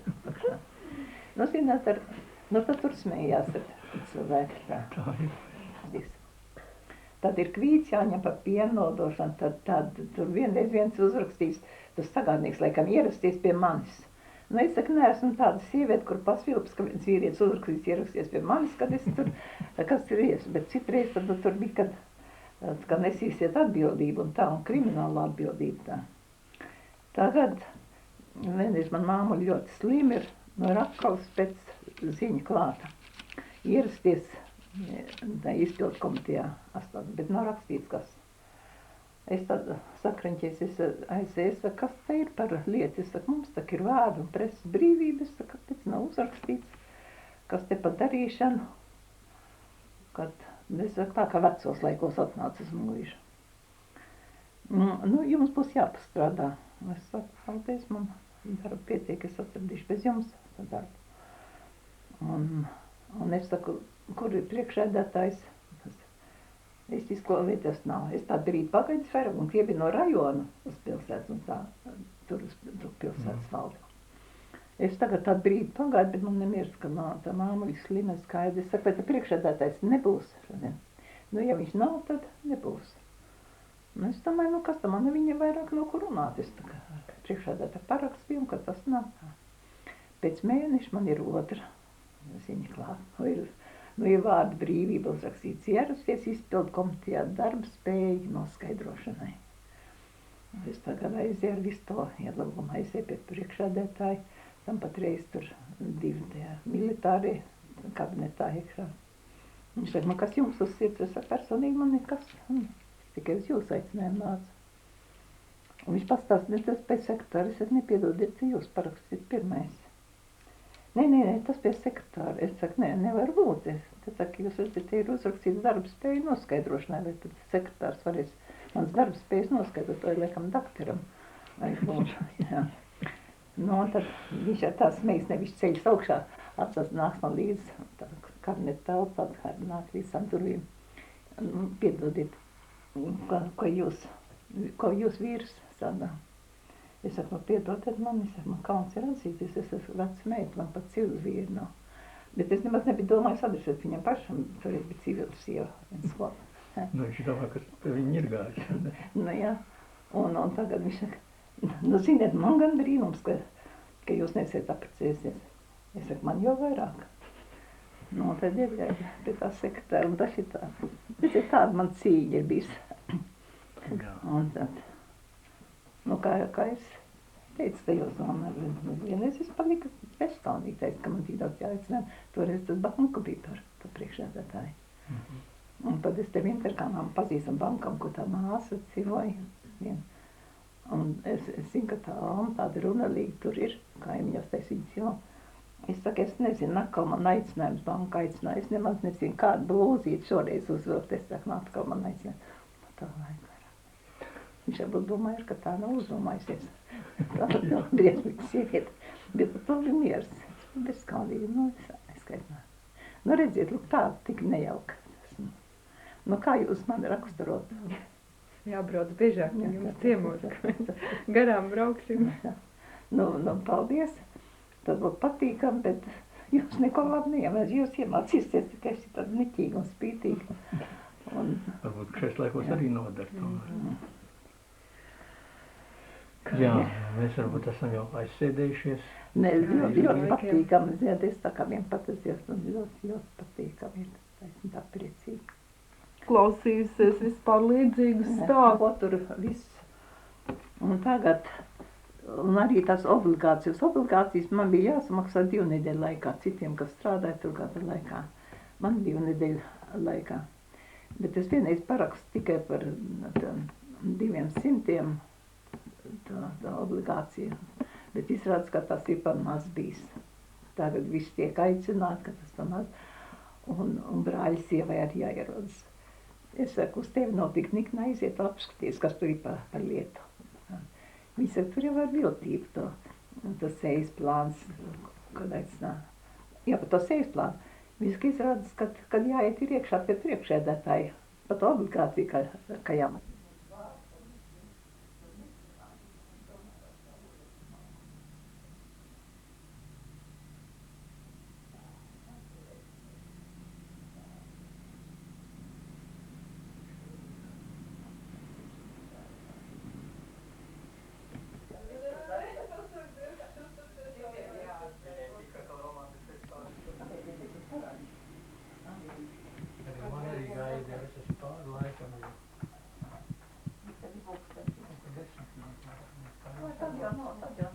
Nu, zināt, tad tur smējās ar cilvēku tā. Tad ir kvīts jāņem par pienu nodošanu, tad tur vienreiz viens uzrakstīs, tas sagādnieks laikam ierasties pie manis. Nu, es saku, neesmu tāda sieviete, kur pasvilps, ka viens vīrietis uzrakstīs ierasties pie manis, kad es tur, kas ir ies, bet citreiz tad tur bija, kad nesīsiet atbildību un tā, un krimināla atbildība tā. Tagad, vienreiz man māma ļoti slim ir, no Rakals pēc ziņa klāta. Ierasties tā izpildu komitejā 8, bet nav rakstīts kas. Es tad sakriņķies, es aizēju, es saku, kas te ir par lietu? Es saku, mums tak ir vārdu un presas brīvība, es saku, kāpēc nav uzrakstīts, kas te pa darīšanu, kad es saku, tā kā vecos laikos atnāca uz mūžu. Nu, jums būs jāpastrādā. Es saku, paldies, man darba pietiek, es atradīšu bez jums darbu. Un es saku, kur ir priekšēdētājs? Es izklāvieties nav. Es tādu rīt pagaidu sfēru, un tie bija no rajona uz pilsētas, un tā, tur uz pilsētas valdi. Es tagad tādu brīdi pagaidu, bet man nemieras, ka tā māma viss slima skaidri. Es saku, vai te priekšēdētājs nebūs šodien? Nu, ja viņš nav, tad nebūs. Nu, es domāju, nu, kas tam man viņam vairāk no kur runāt. Es tā kā priekšēdētāju paraksts bija, un ka tas nav. Pēc mēneša man ir otra ziņa klāt. Nu, ir vārdu brīvība uzrakstīts ierasties izpildu komitejā darba spēju noskaidrošanai. Es tagad aizēju ar visu to ielūgumu, aizēju pie priekšādētāju, tam patreiz tur 2 militārie kabinetā iekšā. Viņš saka, man kas jums uz sirds? Es saku, personīgi man nekas, tikai uz jūsu aicinājumu nāca. Un viņš pastāst, ne tas pēc sekretāra, es nepiedodiet, jūs parakstīt pirmais. Nē, tas pie sekretāra. Es saku, nevar būt. Es saku, jūs redzat, te ir uzrakstīts darba spēju noskaidrošanai, vai tad sekretārs varēs mans darba spējas noskaidrot, vai liekam dakteram. Jā. Nu, tad viņš ar tā smējas nevis ceļas augšā, atsas nāks man līdz kabineta telpā, nāk līdz tam durvīm. Piedodiet, ko jūs vīrs sadā. Es saku, piedodiet man, man kauns ir atzīties, es esmu vecs meita, man pat civils vīri nav. Bet es nemaz nebiju domājis adresēt viņam pašam, toreiz bija civils sieva. Nu, viņš domā, ka viņi ir gājis. Nu, jā. Un tagad viņš saka, nu, ziniet, man gan brīnums, ka jūs nesiet apprecēsies. Es saku, man jau vairāk. Nu, tad ir pie tā sekretāra, un tas ir tā. Bet ir tāda man cīņa ir bijis. Un tad. Nu, kā es teicu tajos zonā, vienreiz es paliku bezskaunīgi, teicu, ka man tik daudz jāicināja. Toreiz tas banka bija par priekšēdētāju. Un tad es te Vinterkānām pazīstam bankam, ko tā māsa dzīvoja. Un es zinu, ka tā Alma tāda runalīga tur ir, kaimiņos tais viņa dzīvo. Es saku, es nezinu, atkal man aicinājums, banka aicināja. Es nemaz nezinu, kādu blūzīti šoreiz uzvilkt. Es saku, atkal man aicināja. Tā laika. Viņš varbūt domāja, ka tā nav uzdomājusies. Tā nav briesmīga sieviete. Bet par to bija miers. Bezskaunīgi, nu, es aizskaitināju. Nu, redziet, lūk, tā tik nejauka. Nu, kā jūs mani raksturot? Jābrauc biežāk, jums ciemos, garām brauksim. Nu, paldies. Tas būtu patīkam, bet jūs neko labi neiemēs. Jūs iemācīsies, ka es ir tāda niķīga un spītīga. Varbūt šais laikos arī nodar tomēr. Jā, mēs varbūt esam jau aizsēdējušies. Ne, ļoti patīkami, ziniet, es tā kā vien patasies, un ļoti patīkami ir, esmu tā priecīga. Klausījusies vispār līdzīgu stāvu. Ko tur viss. Un tagad, un arī tās obligācijas man bija jāsamaksā 2 nedēļu laikā, citiem, kas strādāja tur gada laikā. Man 2 nedēļu laikā. Bet es vienreiz parakstu tikai par 200 tā obligācija, bet izrādās, ka tas ir par maz bijis. Tagad viss tiek aicināts, ka tas par maz, un brāļa sievai arī jāierodas. Es saku, uz tevi nav tik nikna aiziet apskaties, kas tur ir par lietu. Viņi saka, tur jau var viltību to, tas sejas plāns, kad aicinā. Jā, par to sejas plānu. Viņi saka, izrādās, kad jāiet ir iekšā pie priekšēdētāja, par to obligāciju, ka jāmat. Tad jau